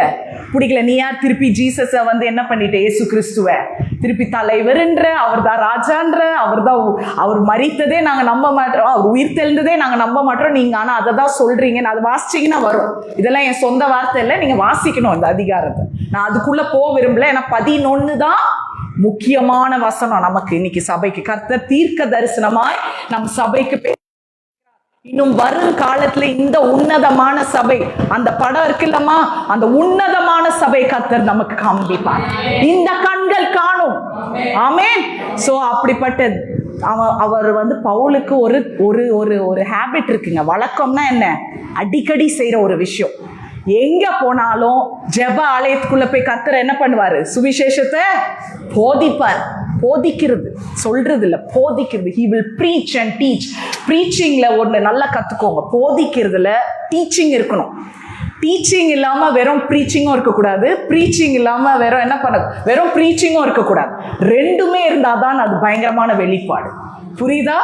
பிடிக்கல, நீ யார் திருப்பி ஜீசஸை வந்து என்ன பண்ணிட்ட, இயேசு கிறிஸ்துவ திருப்பி தலைவர்ன்ற, அவர் தான் ராஜான்ற, அவர் மரித்ததே நாங்க நம்ப மாட்டோம், அவர் உயிர் தெழுந்ததே நாங்க நம்ப மாட்டோம், நீங்க ஆனா அதை தான் சொல்றீங்க. அது வாசிச்சீங்கன்னா வரும், இதெல்லாம் என் சொந்த வார்த்தை இல்லை, நீங்க வாசிக்கணும் இந்த அதிகாரத்தை. நான் அதுக்குள்ள போக விரும்பல, ஏன்னா 11 தான் முக்கியமான வசனம் நமக்கு இன்னைக்கு சபைக்கு. கர்த்தர் தீர்க்க தரிசனமாய் நம் சபைக்கு இன்னும் வரும் காலத்துல இந்த உன்னதமான சபை, அந்த படம் இருக்குல்லம்மா, அந்த உன்னதமான சபை கர்த்தர் நமக்கு காண்பிப்பார், இந்த கண்கள் காணும். ஆமென். சோ அப்படிப்பட்ட அவர் வந்து பவுலுக்கு ஒரு ஒரு ஒரு ஒரு ஹேபிட் இருக்குங்க. வழக்கம்னா என்ன, அடிக்கடி செய்யற ஒரு விஷயம். எங்க போனாலும் ஜெப ஆலயத்துக்குள்ள போய் கர்த்தர் என்ன பண்ணுவாரு, சுவிசேஷத்தை போதிப்பார். போதிக்கிறது சொல்றது இல்ல, போதிக்கிறது. he will preach and teach. preachingல ஒன்று நல்லா கத்துக்கோங்க, போதிக்கிறதுல டீச்சிங் இருக்கணும். டீச்சிங் இல்லாம வெறும் ப்ரீச்சிங்கும் இருக்கக்கூடாது, ப்ரீச்சிங் இல்லாம வெறும் என்ன பண்ண, வெறும் ப்ரீச்சிங்கும் இருக்கக்கூடாது. ரெண்டுமே இருந்தாதான் அது பயங்கரமான வெளிப்பாடு. புரியுதா?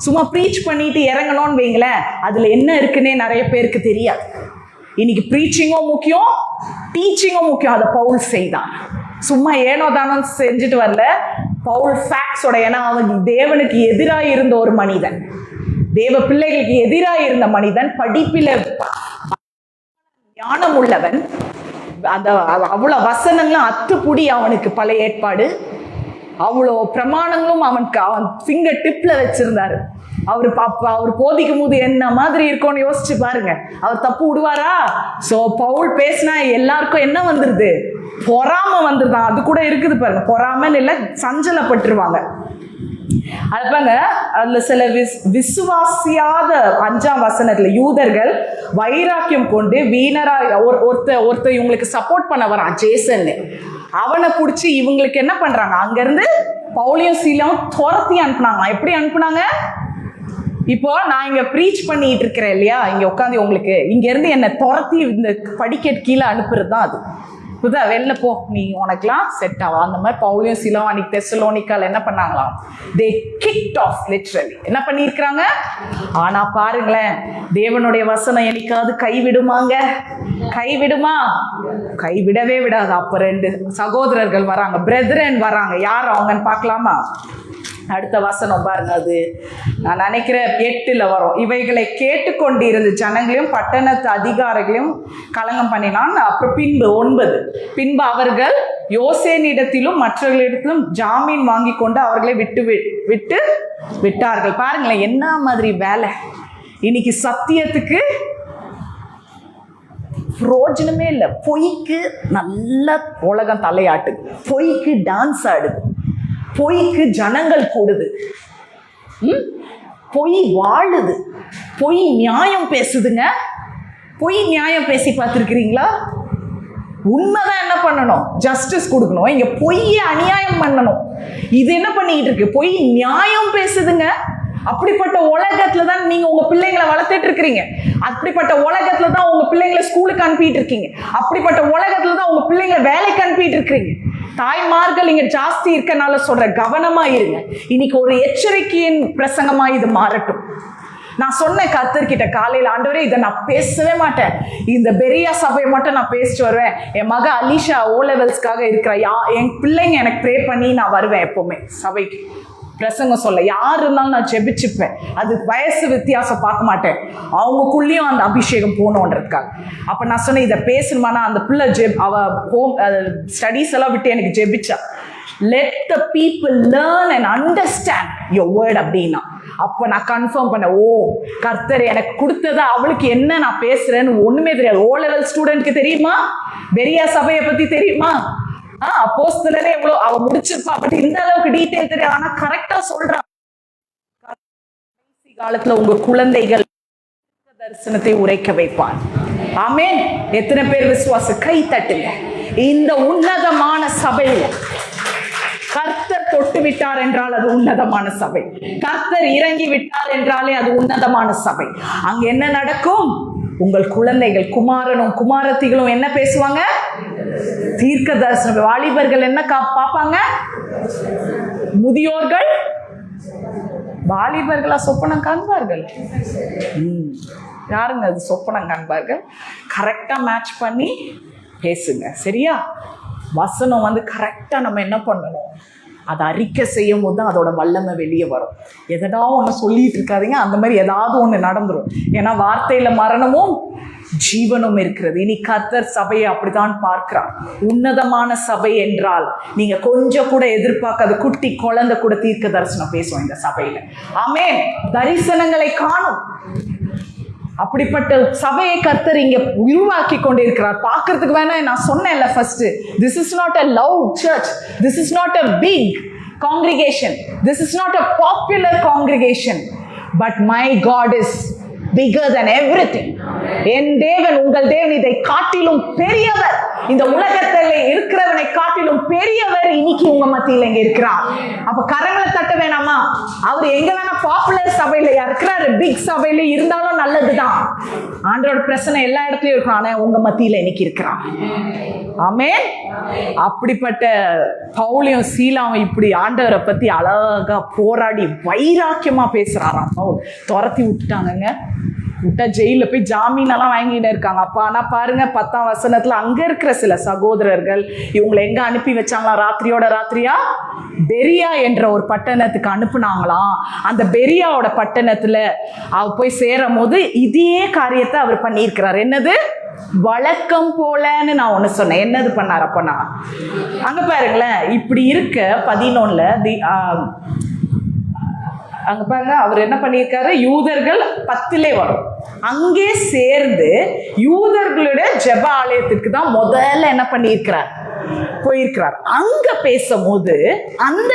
சும்மா ப்ரீச் பண்ணிட்டு இறங்கணும்னு வைங்களேன், அதுல என்ன இருக்குன்னே நிறைய பேருக்கு தெரியாது. இன்னைக்கு ப்ரீச்சிங்கும் முக்கியம், டீச்சிங்கும் முக்கியம். அதை பவுல் செய்தான். சும்மா ஏனோ தானோ செஞ்சுட்டு வரல, பவுல் ஃபேக்ட்ஸோட. ஏன்னா அவன் தேவனுக்கு எதிராக இருந்த ஒரு மனிதன், தேவ பிள்ளைகளுக்கு எதிராக இருந்த மனிதன், படிப்பில ஞானம் உள்ளவன், அந்த அவ்வளவு வசனங்களும் அத்துப்புடி அவனுக்கு பழைய ஏற்பாடு, அவ்வளோ பிரமாணங்களும் அவன் ஃபிங்கர் டிப்ல வச்சிருந்தாரு. அவர் போதிக்கும் போது என்ன மாதிரி இருக்கும்னு யோசிச்சு பாருங்க. அவர் தப்பு விடுவாரா? சோ பவுல் பேசினா எல்லாருக்கும் என்ன வந்துருது, பொறாம வந்துருதான். அது கூட இருக்குது பாருங்க, பொறாமன்னு இல்லை, சஞ்சலப்பட்டுருவாங்க. அதுப்பாங்க அதுல சில விசுவாசியாத 5ஆம் வசனத்துல யூதர்கள் வைராக்கியம் கொண்டு வீணரா ஒருத்த இவங்களுக்கு சப்போர்ட் பண்ண வரான் ஜேசன், அவனை பிடிச்சி இவங்களுக்கு என்ன பண்றாங்க, அங்கிருந்து பவுலியும் சீலாவும் துரத்தி அனுப்புனாங்க. எப்படி அனுப்புனாங்க? இப்போ நான் இங்க ப்ரீச் பண்ணிட்டு இருக்கிறேன் இல்லையா, இங்க உட்காந்து உங்களுக்கு இங்க இருந்து என்ன துரத்தி இந்த படிக்கட் கீழே அனுப்புறது தான் அது. புதா வெளில போ, நீ உனக்குலாம் செட் ஆகும். அந்த மாதிரி பவுலியும் சீலாவும் அன்னைக்கு தெசலோனிக்கால என்ன பண்ணாங்களாம், they kicked off literally. என்ன பண்ணியிருக்கிறாங்க? ஆனா பாருங்களேன், தேவனுடைய வசனம் என்னைக்காவது கைவிடுமாங்க? கைவிடுமா? கைவிடவே விடாது. அப்ப 2 சகோதரர்கள் வராங்க, பிரெதரன் வராங்க. யார் அவங்கன்னு பார்க்கலாமா? அடுத்த வசனம் பாருங்க, அது நான் நினைக்கிறேன் 8ல் வரும். இவைகளை கேட்டுக்கொண்டிருந்த ஜனங்களையும் பட்டணத்து அதிகாரிகளையும் கலங்கம் பண்ணினான். அப்புறம் பின்பு 9, பின்பு அவர்கள் யோசேனிடத்திலும் மற்றவர்களிடத்திலும் ஜாமீன் வாங்கி கொண்டு அவர்களை விட்டு விட்டார்கள். பாருங்களேன் என்ன மாதிரி வேலை. இன்னைக்கு சத்தியத்துக்கு பிரோஜனமே இல்லை, பொய்க்கு நல்ல உலகம் தலையாட்டுது, பொய்க்கு டான்ஸ் ஆடுது, பொய்க்கு ஜனங்கள் கூடுது, பொய் வாழுது, பொய் நியாயம் பேசுதுங்க. பொய் நியாயம் பேசி பார்த்துருக்கிறீங்களா? உண்மைதான் என்ன பண்ணணும், ஜஸ்டிஸ் கொடுக்கணும். இங்க பொய்யை அநியாயம் பண்ணணும். இது என்ன பண்ணிட்டு இருக்கு, பொய் நியாயம் பேசுதுங்க. அப்படிப்பட்ட உலகத்துல தான் நீங்க உங்க பிள்ளைங்களை வளர்த்துட்டு இருக்கிறீங்க. அப்படிப்பட்ட உலகத்துல தான் உங்க பிள்ளைங்களை ஸ்கூலுக்கு அனுப்பிட்டு இருக்கீங்க. அப்படிப்பட்ட உலகத்துல தான் உங்க பிள்ளைங்களை வேலைக்கு அனுப்பிட்டு இருக்கிறீங்க. தாய்மார்கள் இங்க ஜாஸ்தி இருக்கனால சொல்ற, கவனமா இருங்க. இன்னைக்கு ஒரு எச்சரிக்கையின் பிரசங்கமா இது மாறட்டும். நான் சொன்ன கர்த்தர்கிட்ட காலையில், ஆண்டவரே இதை நான் பேசவே மாட்டேன், இந்த பெரியா சபையை மட்டும் நான் பேசிட்டு வருவேன். என் மக அலிஷா O levelsக்காக இருக்கிற என் பிள்ளைங்க எனக்கு ப்ரே பண்ணி நான் வருவேன் எப்பவுமே சபைக்கு பிரசங்கம் சொல்ல. யார் இருந்தாலும் நான் ஜெபிச்சுப்பேன். அது வயசு வித்தியாசம் பார்க்க மாட்டேன், அவங்களுக்குள்ளேயும் அந்த அபிஷேகம் போகணுன்றதுக்காக. அப்போ நான் சொன்னேன் இதை பேசணுமானா, அந்த பிள்ளை அவ ஸ்டடீஸ் எல்லாம் விட்டு எனக்கு ஜெபிச்சா, let the people learn and understand your word அப்படின்னா. அப்போ நான் கன்ஃபார்ம் பண்ணேன், ஓ கர்த்தர் எனக்கு கொடுத்ததா அவளுக்கு என்ன நான் பேசுறேன்னு ஒண்ணுமே தெரியாது. O level ஸ்டூடெண்ட்க்கு தெரியுமா பெரியா சபையை பத்தி தெரியுமா? அப்போஸ்தலரே எவ்வளவு அவ முடிச்சிருப்பா, பட் இந்த அளவுக்கு டீடைல் தெரியாது. ஆனா கரெக்டா சொல்றான். காலத்துல உங்க குழந்தைகள் தரிசனத்தை உரைக்க வைப்பான். ஆமென். எத்தனை பேர் விசுவாச கை தட்டுங்க. இந்த உன்னதமான சபையில கர்த்தர் தொட்டு விட்டார் என்றால் அது உன்னதமான சபை. கர்த்தர் இறங்கி விட்டார் என்றாலே அது உன்னதமான சபை. அங்க என்ன நடக்கும்? உங்கள் குழந்தைகள், குமாரனும் குமாரத்திகளும் என்ன பேசுவாங்க? தீர்க்க தரிசனம். வாலிபர்கள் என்ன பார்ப்பாங்க? முதியோர்கள் வாலிபர்களா சொப்பனம் காண்பார்கள். யாருங்க அது சொப்பனம் காண்பார்கள்? கரெக்டா மேட்ச் பண்ணி பேசுங்க. சரியா? வசனம் வந்து கரெக்டா நம்ம என்ன பண்ணணும், அதை அறிக்கை செய்யும் போது தான் அதோட வல்லமை வெளியே வரும். எதனா ஒன்று சொல்லிட்டு இருக்காதீங்க, அந்த மாதிரி ஏதாவது ஒன்று நடந்துடும். ஏன்னா வார்த்தையில மரணமும் ஜீவனும் இருக்கிறது. இனி கர்த்தர் சபையை அப்படித்தான் பார்க்கிறார். உன்னதமான சபை என்றால் நீங்க கொஞ்சம் கூட எதிர்பார்க்காத குட்டி குழந்தை கூட தீர்க்க தரிசனம் பேசுவோம் இந்த சபையில. ஆமென். தரிசனங்களை காணும். அப்படிப்பட்ட சபையை கர்த்தர் இங்க உருவாக்கி கொண்டிருக்கிறார். பார்க்கறதுக்கு வேணா நான் சொன்னேன்ல first, this is not a loud church, this is not a big congregation, this is not a popular congregation, but my God is bigger than everything. என் தேவன், உங்கள் தேவன் இதை காட்டிலும் பெரியவர். இந்த உலகத்தில் இருக்கிறவனை காட்டிலும் பெரியவர் இன்னைக்கு உங்க மத்தியில் இங்க இருக்கிறார். அப்ப கரங்களை தட்ட வேணாமா? அவர் எங்க வேணா பாப்புலர் சபையில இருக்கிறாரு, பிக் சபையில இருந்தாலும் நல்லதுதான். ஆண்டோட பிரச்சனை எல்லா இடத்துலயும் இருக்கும், ஆனா உங்க மத்தியில இன்னைக்கு இருக்கிறார். ஆமென். அப்படிப்பட்ட பவுலையும் சீலாவும் இப்படி ஆண்டவரை பத்தி அழகா போராடி வைராக்கியமா பேசுறாராம். பவுல் துரத்தி விட்டுட்டாங்க, விட்டா ஜெயில போய் ஜாமீனெல்லாம் வாங்கிட்டு இருக்காங்க. அப்ப ஆனா பாருங்க 10ஆம் வசனத்துல அங்க இருக்கிற சில சகோதரர்கள் இவங்களை எங்க அனுப்பி வச்சாங்களா? ராத்திரியோட ராத்திரியா பெரியா என்ற ஒரு பட்டணத்துக்கு அனுப்புனாங்களாம். அந்த பெரியாவோட பட்டணத்துல அவ போய் சேரும் போது இதே காரியத்தை அவர் பண்ணியிருக்கிறார். என்னது? வழக்கம் போலன்னு நான் ஒண்ணு சொன்னேன். என்னது பண்ணார்? அப்பனா அங்க பாருங்களேன், இப்படி இருக்க 11ல அங்க பாருங்க, அவர் என்ன பண்ணியிருக்காரு? யூதர்கள் 10 வரும். அங்கே சேர்ந்து யூதர்களுடைய ஜெப ஆலயத்திற்கு தான் முதல்ல என்ன பண்ணியிருக்கிறார்? போயிருக்கிறார். அங்க பேசும்போது அந்த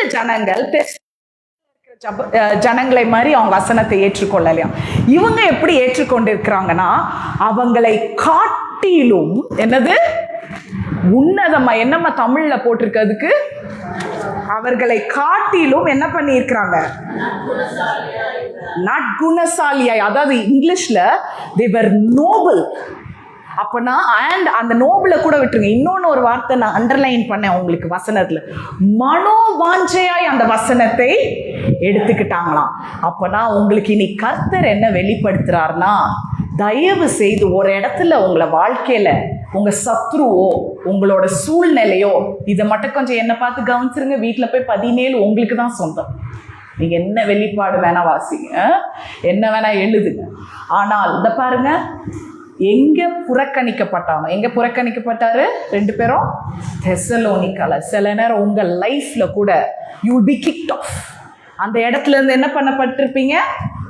ஜனங்களை மாதிரி அவங்க வசனத்தை ஏற்றுக்கொள்ளலையா? இவங்க எப்படி ஏற்றுக்கொண்டிருக்கிறாங்கன்னா, அவங்களை காட்டிலும் என்னது உன்னதமா, என்னம்மா தமிழ்ல போட்டிருக்கிறதுக்கு, அவர்களை காட்டிலும் என்ன பண்ணியிருக்கிறாங்க? நற்குணசாலியாய். அதாவது இங்கிலீஷ்ல they were noble. அப்பனா அண்ட் அந்த நோபலை கூட விட்டுருங்க, இன்னொன்னு ஒரு வார்த்தை நான் அண்டர்லைன் பண்ணேன் உங்களுக்கு வசனத்துல, மனோவாஞ்சையாய் அந்த வசனத்தை எடுத்துக்கிட்டாங்களாம். அப்பனா உங்களுக்கு இனி கர்த்தர் என்ன வெளிப்படுத்துறாருன்னா, தயவு செய்து ஒரு இடத்துல உங்களை வாழ்க்கையில உங்க சத்ருவோ உங்களோட சூழ்நிலையோ இதை மட்டும் கொஞ்சம் என்ன பார்த்து கவனிச்சிருங்க. வீட்டில் போய் 17 உங்களுக்கு தான் சொந்தம். நீங்க என்ன வெளிப்பாடு வேணா வாசிங்க, என்ன வேணா எழுதுங்க. ஆனால் இந்த பாருங்க, எங்க புறக்கணிக்கப்பட்டாங்க? எங்க புறக்கணிக்கப்பட்டாரு 2 பேரும்? தெசலோனிக்கால. சில நேரம் உங்க லைஃப்ல கூட you will be kicked off. அந்த இடத்துல இருந்து என்ன பண்ணப்பட்டிருப்பீங்க?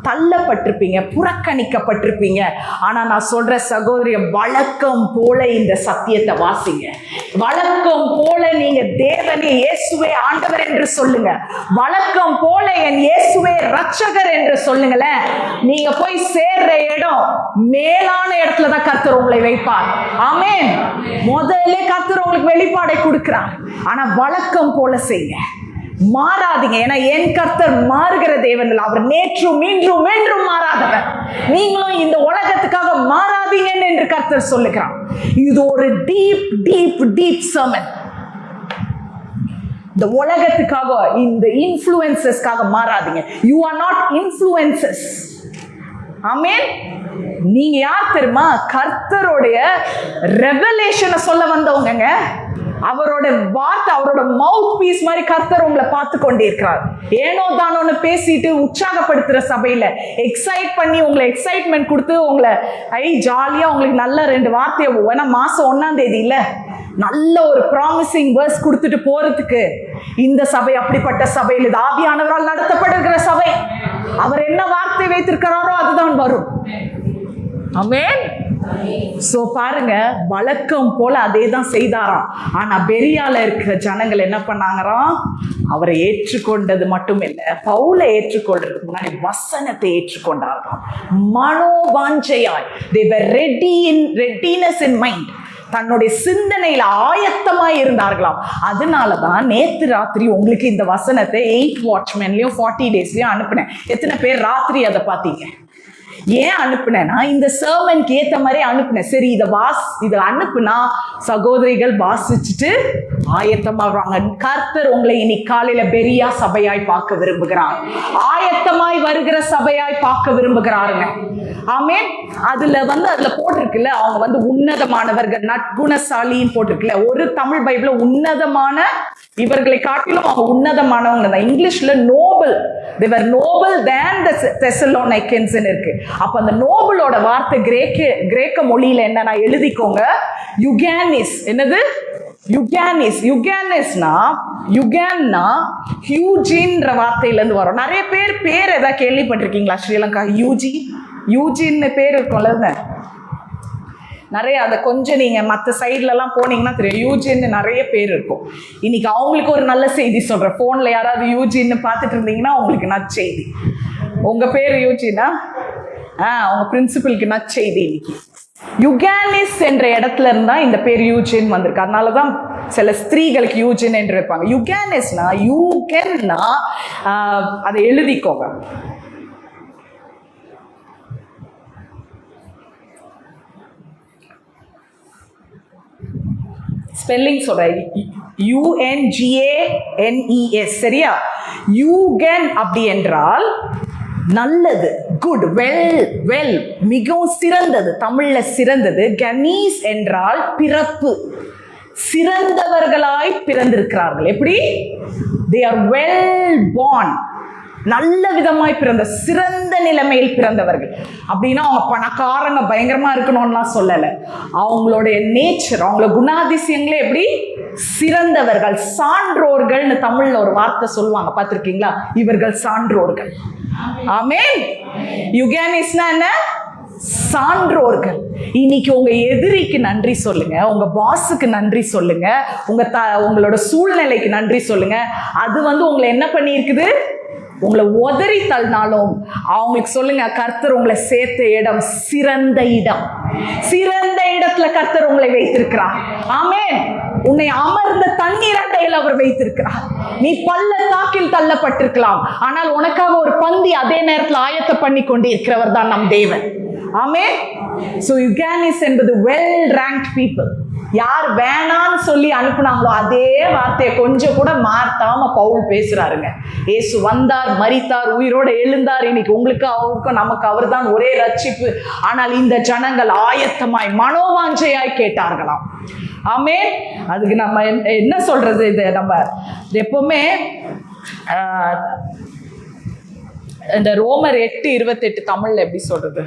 தள்ளப்பட்டிருப்பீங்க, புறக்கணிக்கப்பட்டிருப்பீங்க. ஆனா நான் சொல்ற சகோதரிய, வழக்கம் போல இந்த சத்தியத்தை வாசிங்க. வழக்கம் போல நீங்க தேவனே இயேசுவே ஆண்டவர் என்று சொல்லுங்க. வழக்கம் போல என் இயேசுவே ரட்சகர் என்று சொல்லுங்களேன். நீங்க போய் சேர்ற இடம் மேலான இடத்துல தான் கர்த்தர் உங்களை வைப்பார். ஆமென். முதல்ல கர்த்தர் உங்களுக்கு வெளிப்பாடை கொடுக்கிறார். ஆனா வழக்கம் போல செய்யுங்க, மாறாதீங்க. ஏன்னா என் கர்த்தர் மாறுகிற தேவன் இல்லை, அவர் நேற்றும் இன்றும் என்றும் மாறாதவர். நீங்களும் இந்த உலகத்துக்காக மாறாதீங்க என்று கர்த்தர் சொல்லுகிறார். இது ஒரு டீப் டீப் டீப் சர்மன். இந்த உலகத்துக்காக, இந்த இன்ஃப்ளூயன்சஸ்க்காக மாறாதீங்க. You are not influences. Amen. நீங்க யார் தெரியுமா? கர்த்தருடைய ரெவலேஷனை சொல்ல வந்தவங்க. அவரோட வார்த்தை, அவரோட மவுத் பீஸ் மாதிரி கர்த்தர் உங்களை பார்த்து கொண்டே இருக்கிறார். ஏனோ தானோன்னு பேசிட்டு உற்சாகப்படுத்துற சபையில எக்ஸைட் பண்ணி உங்களை எக்ஸைட்மெண்ட் கொடுத்து உங்களை ஜாலியா உங்களுக்கு நல்ல 2 வார்த்தையை, ஏன்னா மாசம் 1ஆம் தேதி இல்ல, நல்ல ஒரு ப்ராமிசிங் வேர்ஸ் கொடுத்துட்டு போறதுக்கு இந்த சபை அப்படிப்பட்ட சபையில் இது ஆவியானவரால் நடத்தப்படுகிற சபை. அவர் என்ன வார்த்தை வைத்திருக்கிறாரோ அதுதான் வரும். ஆமென். சோ பாருங்க, வழக்கம் போல அதே தான் செய்தாராம். ஆனா பெரியால இருக்கிற ஜனங்கள் என்ன பண்ணாங்கறாம்? அவரை ஏற்றுக்கொண்டது மட்டும் இல்லை, பவுலை ஏற்றுக்கொள்றதுக்கு முன்னாடி வசனத்தை ஏற்றுக்கொண்டார்களாம். மனோவாஞ்சையாய், they were readiness in mind. தன்னுடைய சிந்தனையில ஆயத்தமாய் இருந்தார்களாம். அதனாலதான் நேத்து ராத்திரி உங்களுக்கு இந்த வசனத்தை 8 வாட்ச்மேன்லயும் 40 டேஸ்லயும் அனுப்புனேன். எத்தனை பேர் ராத்திரி அதை பார்த்தீங்க? ஏன் அனுப்புனேன்னா, இந்த சர்மனுக்கு ஏத்த மாதிரி அனுப்புனேன். சரி, இதை அனுப்புனா சகோதரிகள் வாசிச்சுட்டு ஆயத்தமாகறாங்க. கர்த்தர் உங்களை இன்னைக்கு காலையில பெரியா சபையாய் பார்க்க விரும்புகிறார். ஆயத்தமாய் வருகிற சபையாய் பார்க்க விரும்புகிறாருங்க. ஆமென். அதுல போட்டிருக்குல்ல, அவங்க உன்னதமானவர்கள், நற்குணசாலின்னு போட்டிருக்குல்ல. ஒரு தமிழ் பைபிள்ல உன்னதமான, இவர்களை காட்டிலும் அவங்க உன்னதமானவங்க தான். இங்கிலீஷ்ல Nobel, they were noble than the Thessalonians இருக்கு. அப்ப அந்த நோபலோட வார்த்தை கிரேக்க மொழியில என்னன்னா எழுதிக்கோங்க, யுகானிஸ். என்னது? யுகானிஸ். யுகானிஸ்னா ஹியூஜின்ற வார்த்தையில இருந்து வரும். நிறைய பேர் ஏதாவது கேள்விப்பட்டிருக்கீங்களா? ஸ்ரீலங்கா யூஜின்னு பேர் இருக்கும்ல, நிறைய. அதை கொஞ்சம் நீங்க மற்ற சைட்ல எல்லாம் போனீங்கன்னா தெரியும், யூஜின்னு நிறைய பேர் இருக்கும். இன்னைக்கு அவங்களுக்கு ஒரு நல்ல செய்தி சொல்றேன். போன்ல யாராவது யூஜின்னு பார்த்துட்டு இருந்தீங்கன்னா உங்களுக்கு நற்செய்தி. உங்க பேர் யூஜினா, உங்க பிரின்சிபலுக்கு நற்செய்தி. இன்னைக்கு யுகானிஸ் என்ற இடத்துல இருந்தா இந்த பேர் யூஜின் வந்திருக்கு. அதனாலதான் சில ஸ்திரீகளுக்கு யூஜின் என்று வைப்பாங்க. யுகானிஸ்னா யூகன்னா அதை எழுதிக்கோங்க. ஸ்பெல்லிங் சொல்றேன், UNGANES. சரியா? யூகன் அப்படி என்றால் நல்லது, குட், வெல், மிகவும் சிறந்தது, தமிழ்ல சிறந்தது. கனீஸ் என்றால் பிறப்பு, சிறந்தவர்களாய் பிறந்திருக்கிறார்கள். எப்படி? they are well born, நல்ல விதமாய் பிறந்த, சிறந்த நிலைமையில் பிறந்தவர்கள். அப்படின்னா அவங்க பணக்காரங்க பயங்கரமா இருக்கணும்லாம் சொல்லல. அவங்களுடைய நேச்சர், அவங்களோட குணாதிசயங்களே எப்படி? சிறந்தவர்கள், சான்றோர்கள்னு தமிழ்ல ஒரு வார்த்தை சொல்லுவாங்க, பார்த்திருக்கீங்களா? இவர்கள் சான்றோர்கள். ஆமென். யுகானிஸ்னா என்ன? சான்றோர்கள். இன்னைக்கு உங்க எதிரிக்கு நன்றி சொல்லுங்க, உங்க பாஸுக்கு நன்றி சொல்லுங்க, உங்களோட சூழ்நிலைக்கு நன்றி சொல்லுங்க. அது உங்களை என்ன பண்ணியிருக்குது? உங்களை உதறி தள்ளினாலும் அவங்களுக்கு சொல்லுங்க, கர்த்தர் உங்களை சேர்த்த இடம் சிறந்த இடம். சிறந்த இடத்துல கர்த்தர் உங்களை வைத்திருக்கிறார். ஆமென். உன்னை அமர்ந்த தண்ணீர் அண்டையில் அவர் வைத்திருக்கிறார். நீ பள்ளத்தாக்கில் தள்ளப்பட்டிருக்கலாம், ஆனால் உனக்காக ஒரு பந்தி அதே நேரத்தில் ஆயத்த பண்ணி கொண்டு இருக்கிறவர் தான் நம் தேவன். ஆமென். So யுகானிஸ் என்பது well ranked people. யார் வேணான்னு சொல்லி அனுப்புனாங்களோ அதே வார்த்தையை கொஞ்சம் கூட மாற்றாம பவுல் பேசுறாருங்க. இயேசு வந்தார், மரித்தார், உயிரோடு எழுந்தார். இன்னைக்கு உங்களுக்கு அவருக்கும் நமக்கு அவர் தான் ஒரே ரட்சிப்பு. ஆனால் இந்த ஜனங்கள் ஆயத்தமாய் மனோவாஞ்சையாய் கேட்டார்களாம். ஆமென். அதுக்கு நம்ம என்ன சொல்றது? இது நம்ம எப்பவுமே இந்த ரோமர் 8:28 தமிழ்ல எப்படி சொல்றது?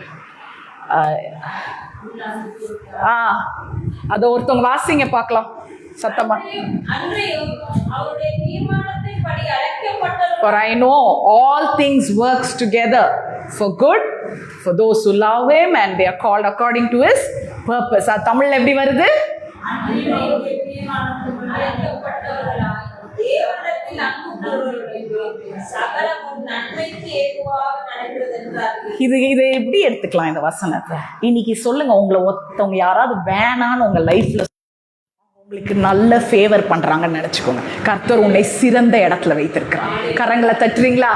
அத ஒருத்தவங்க வாசிங்க பார்க்கலாம் சத்தமா. For I know all things works together for good for those who love him and they are called according to his purpose. அது தமிழ்ல எப்படி வருது? இதை எப்படி எடுத்துக்கலாம் இந்த வசனத்தை? இன்னைக்கு சொல்லுங்க, உங்களை ஒருத்தவங்க யாராவது வேணான்னு உங்க லைஃப்ல உங்களுக்கு நல்ல ஃபேவர் பண்றாங்கன்னு நினைச்சுக்கோங்க. கர்த்தர் உன்னை சிறந்த இடத்துல வைத்திருக்கிறார். கரங்களை தட்டுறீங்களா?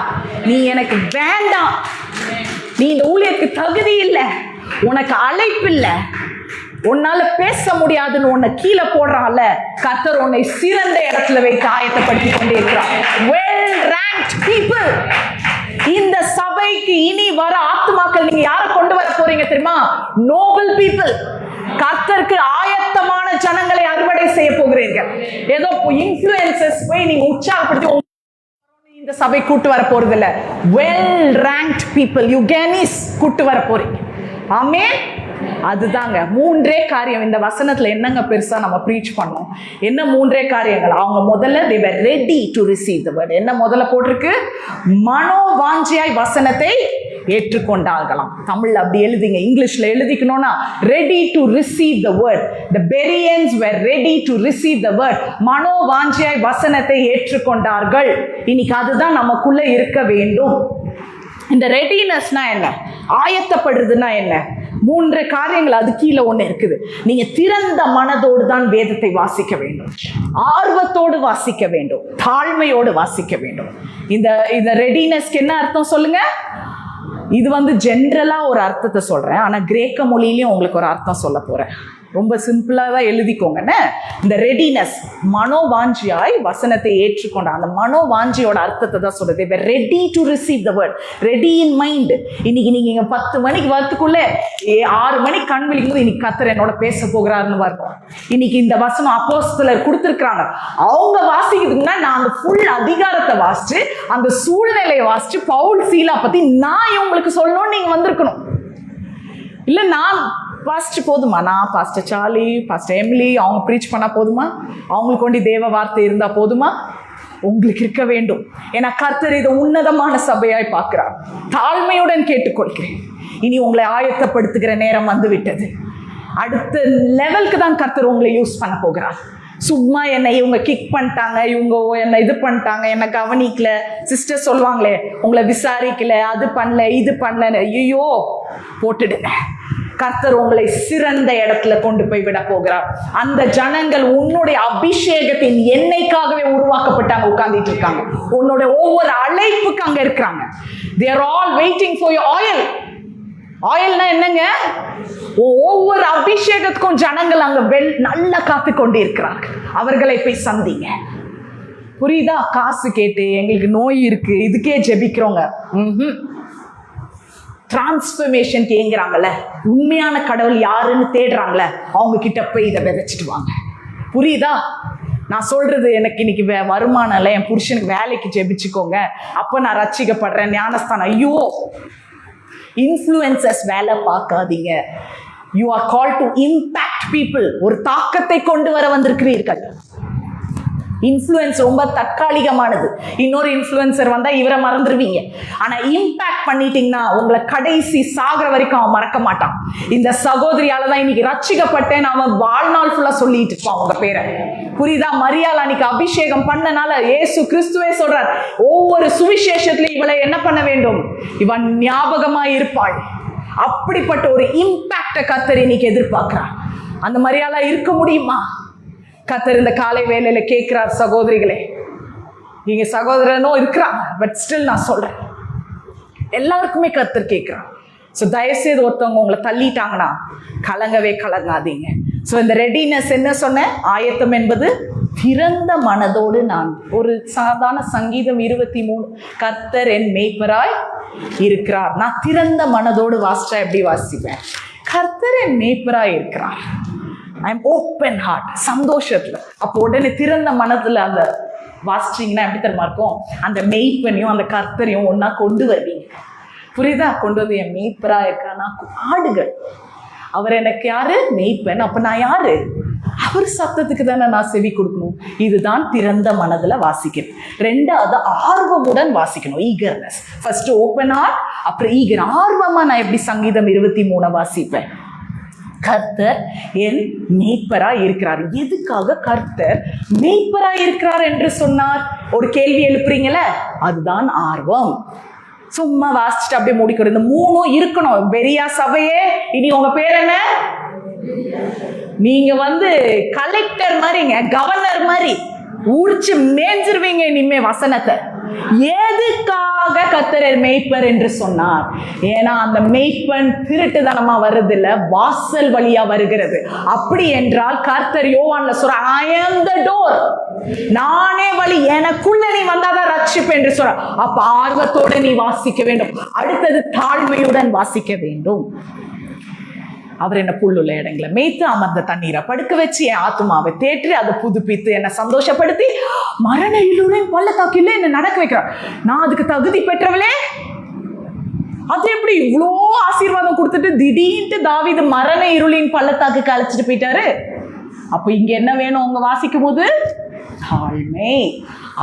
நீ எனக்கு வேண்டாம், நீ இந்த ஊழியருக்கு தகுதி இல்லை, உனக்கு அழைப்பு இல்லை, உன்னால பேச முடியாதுன்னு உன்னை கீழே போடுறான்ல, கர்த்தர் உன்னை சிறந்த இடத்துல வைத்து ஆயத்தப்படுத்தி கொண்டே இருக்கிறார். well ranked people. இந்த சபைக்கு இனி வர ஆத்துமாக்கள் நீங்க யாரை கொண்டு வர போறீங்க தெரியுமா? Nobel people. கர்த்தருக்கு ஆயத்தமான ஜனங்களை அறுவடை செய்ய போகிறீர்கள். ஏதோ இன்ஃப்ளூயன்சஸ் போய் நீங்க உற்சாகப்படுத்தி இந்த சபை கூட்டு வர போறது இல்ல. well ranked people, யுகானிஸ் கூட்டு வர போறீங்க. ஆமென். அதுதாங்க மூன்றே காரியம். இந்த வசனத்துல என்னங்க பெருசா நம்ம ப்ரீச் பண்ணோம்? என்ன மூன்றே காரியங்கள்? அவங்க முதல்ல they were ready to receive the word. என்ன முதல்ல போட்டிருக்கு? மனோவாஞ்சியாய் வசனத்தை ஏற்றுக்கொண்டார்களாம். தமிழ்ல அப்படி எழுதிங்க, இங்கிலீஷ்ல எழுதிக்கணும்னா ready to receive the word. The Bereans were ready to receive the word. மனோவாஞ்சியாய் வசனத்தை ஏற்றுக்கொண்டார்கள். இன்னைக்கு அதுதான் நமக்குள்ள இருக்க வேண்டும். இந்த ரெடினஸ்னா என்ன? ஆயத்தப்படுறதுன்னா என்ன? மூன்று காரியங்கள் அது கீழே ஒன்று இருக்குது. நீங்க திறந்த மனதோடு தான் வேதத்தை வாசிக்க வேண்டும், ஆர்வத்தோடு வாசிக்க வேண்டும், தாழ்மையோடு வாசிக்க வேண்டும். இந்த ரெடினஸ்க்கு என்ன அர்த்தம் சொல்லுங்க? இது ஜென்ரலா ஒரு அர்த்தத்தை சொல்றேன், ஆனா கிரேக்க மொழியிலையும் உங்களுக்கு ஒரு அர்த்தம் சொல்ல போறேன். ரொம்ப சிம்பிளாக தான் எழுதிக்கோங்கன்னு. இந்த ரெடினஸ், மனோவாஞ்சியாய் வசனத்தை ஏற்றுக்கொண்ட அந்த மனோவாஞ்சியோட அர்த்தத்தை தான் சொல்றது. Ready to receive the word, ready in mind. இன்னைக்கு நீங்க 10 மணிக்கு வரத்துக்குள்ள 6 மணிக்கு கண் விழிக்கும் போது இன்னைக்கு கர்த்தர் என்னோட பேச போகிறாருன்னு வரணும். இன்னைக்கு இந்த வசனம் அப்போஸ்தலர் கொடுத்துருக்காங்க, அவங்க வாசிக்கிறதுக்கு முன்னாடி நான் அந்த ஃபுல் அதிகாரத்தை வாசிச்சு அந்த சூழ்நிலையை வாசிச்சு பவுல் சீலா பத்தி நான் இவங்களுக்கு சொல்லணும்னு நீங்க வந்திருக்கணும். இல்ல நான் பாஸ்ட் போதுமா? நான் பாஸ்டர் சார்லி, பாஸ்டர் எமிலி அவங்க ப்ரீச் பண்ணா போதுமா? அவங்களுக்கு கொண்டு தேவ வார்த்தை இருந்தா போதுமா? உங்களுக்கு இருக்க வேண்டும். ஏன்னா கர்த்தர் இதை உன்னதமான சபையாய் பார்க்கிறார். தாழ்மையுடன் கேட்டுக்கொள்கிறேன். இனி உங்களை ஆயத்தப்படுத்துகிற நேரம் வந்து விட்டது. அடுத்த லெவலுக்கு தான் கர்த்தர் உங்களை யூஸ் பண்ண போகிறார். சும்மா என்னை இவங்க கிக் பண்ணிட்டாங்க, இவங்க என்னை இது பண்ணிட்டாங்க, என்னை கவனிக்கல, சிஸ்டர் சொல்லுவாங்களே உங்களை விசாரிக்கல, அது பண்ணல இது பண்ணல, ஐயோ போட்டுடுங்க. கர்த்தர் உங்களை சிறந்த இடத்துல கொண்டு போய் விட போகிறார். அந்த ஜனங்கள் உன்னுடைய அபிஷேகத்தின் எண்ணெய்க்காகவே உருவாக்கப்பட்டாங்க, உட்கார்ந்துட்டு இருக்காங்க. உன்னுடைய ஒவ்வொரு அழைப்புக்கு அங்க இருக்கிறாங்க. they are all waiting for your oil. ஆயில்னா என்னங்க? ஒவ்வொரு அபிஷேகத்துக்கும் ஜனங்கள் அங்க நல்லா காத்து கொண்டு இருக்கிறார்கள். அவர்களை போய் சந்திங்க. புரியுதா? காசு கேட்டு எங்களுக்கு நோய் இருக்கு இதுக்கே ஜெபிக்கிறோங்க. டிரான்ஸ்பர்மேஷன் கேட்குறாங்கல்ல, உண்மையான கடவுள் யாருன்னு தேடுறாங்கள, அவங்க கிட்ட போய் இதை விதைச்சிட்டு வாங்க. புரியுதா? நான் சொல்றது, எனக்கு இன்னைக்கு வருமானம் இல்லை, என் புருஷனுக்கு வேலைக்கு ஜெபிச்சுக்கோங்க, அப்போ நான் ரட்சிக்கப்படுறேன், ஞானஸ்தானம். ஐயோ, இன்ஃப்ளூயன்சஸ் வேலை பார்க்காதீங்க. You are called to impact people. ஒரு தாக்கத்தை கொண்டு வர வந்திருக்கிறீர்கள். இன்ஃப்ளூயன்ஸ் ரொம்ப தற்காலிகமானது. இன்னொரு இன்ஃப்ளூயன்சர் வந்தா இவரை மறந்துடுவீங்க. ஆனா இம்பாக்ட் பண்ணிட்டீங்கன்னா உங்களை கடைசி சாகிற வரைக்கும் அவன் மறக்க மாட்டான். இந்த சகோதரியால தான் இன்னைக்கு ரட்சிக்கப்பட்டேன் அவன் வாழ்நாள் ஃபுல்லா சொல்லிட்டு இருப்பான் உங்க பேரை. புரியுதா? மரியாள் அன்னைக்கு அபிஷேகம் பண்ணனால இயேசு கிறிஸ்துவே சொல்றார், ஒவ்வொரு சுவிசேஷத்திலும் இவளை என்ன பண்ண வேண்டும், இவன் ஞாபகமா இருப்பாள். அப்படிப்பட்ட ஒரு இம்பாக்ட கர்த்தர் இன்னைக்கு எதிர்பார்க்கிறார். அந்த மரியாளா இருக்க முடியுமா? கர்த்தர் இந்த காலை வேலையில கேட்கிறார், சகோதரிகளே, நீங்க சகோதரனும் இருக்கிறாங்க, பட் ஸ்டில் நான் சொல்றேன், எல்லாருக்குமே கர்த்தர் கேட்கிறார். ஸோ தயவுசெய்து ஒருத்தவங்க உங்களை தள்ளிட்டாங்கன்னா கலங்கவே கலங்காதீங்க. ஸோ இந்த ரெடினஸ் என்ன சொன்னேன், ஆயத்தம் என்பது திறந்த மனதோடு. நான் ஒரு சாதாரண சங்கீதம் 23, கர்த்தர் என் மேய்ப்பராய் இருக்கிறார். நான் திறந்த மனதோடு வாசிச்சா எப்படி வாசிப்பேன்? கர்த்தர் என் மேய்ப்பராய் இருக்கிறார். ஐ எம் ஓப்பன் ஹார்ட், சந்தோஷத்துல. அப்போ உடனே திறந்த மனதுல அந்த வாசிச்சிங்கன்னா எப்படி தெரியுமா இருக்கும்? அந்த மெய்ப்பனையும் அந்த கர்த்தரையும் ஒன்னா கொண்டு வருவீங்க. புரியுதா? கொண்டு வந்து என் மெய்ப்பரா இருக்கானா, ஆடுகள். அவர் எனக்கு யாரு? மெய்ப்பன். அப்ப நான் யாரு? அவர் சத்தத்துக்கு தானே நான் செவி கொடுக்கணும். இதுதான் திறந்த மனதுல வாசிக்கணும். ரெண்டாவது ஆர்வமுடன் வாசிக்கணும், ஈகர்னஸ். ஃபர்ஸ்ட் ஓப்பன் ஹார்ட், அப்புறம் ஈகர். ஆர்வமா நான் எப்படி சங்கீதம் 23 வாசிப்பேன்? கர்த்தர் என் மேய்ப்பரா இருக்கிறார். எதுக்காக கர்த்தர் மேய்ப்பரா இருக்கிறார் என்று சொன்னார்? ஒரு கேள்வி எழுப்புறீங்கள, அதுதான் ஆர்வம். சும்மா வாசிச்சுட்டு அப்படியே முடிக்கணும். இந்த 3 இருக்கணும். பெரியா சபையே, இனி உங்க பேர் என்ன? நீங்க கலெக்டர் மாதிரிங்க, கவர்னர் மாதிரி உரிச்சு மேஞ்சிருவீங்க இனிமே வசனத்தை. எதுக்காக கர்த்தர் மேய்ப்பர் என்று சொன்னார்? ஏன்னா அந்த மேய்ப்பன் திருட்டுத்தனமா வருது இல்ல, வாசல் வழியா வருகிறது. அப்படி என்றால் கர்த்தர் யோவான்ல சொல்ற, I am the door, நானே வழி, எனக்குள்ள நீ வந்தாதான் ரட்சிப்பு என்று சொல்ற. அப்ப ஆர்வத்தோட நீ வாசிக்க வேண்டும். அடுத்தது தாழ்மையுடன் வாசிக்க வேண்டும். அவர் என்ன புல்லுள்ள இடங்களை மேய்த்து அமர்ந்த தண்ணீரை படுக்க வச்சு என் ஆத்துமாவை தேற்றி அதை புதுப்பித்து என்னை சந்தோஷப்படுத்தி மரண இருளின் பள்ளத்தாக்கில என்னை நடக்க வைக்கிறார். நான் அதுக்கு தகுதி பெற்றவளே. அது எப்படி இவ்வளோ ஆசீர்வாதம் கொடுத்துட்டு திடீர்னு தாவீது மரண இருளின் பள்ளத்தாக்கு அழைச்சிட்டு போயிட்டாரு? அப்ப இங்க என்ன வேணும் உங்க வாசிக்கும் போது? தாழ்மை.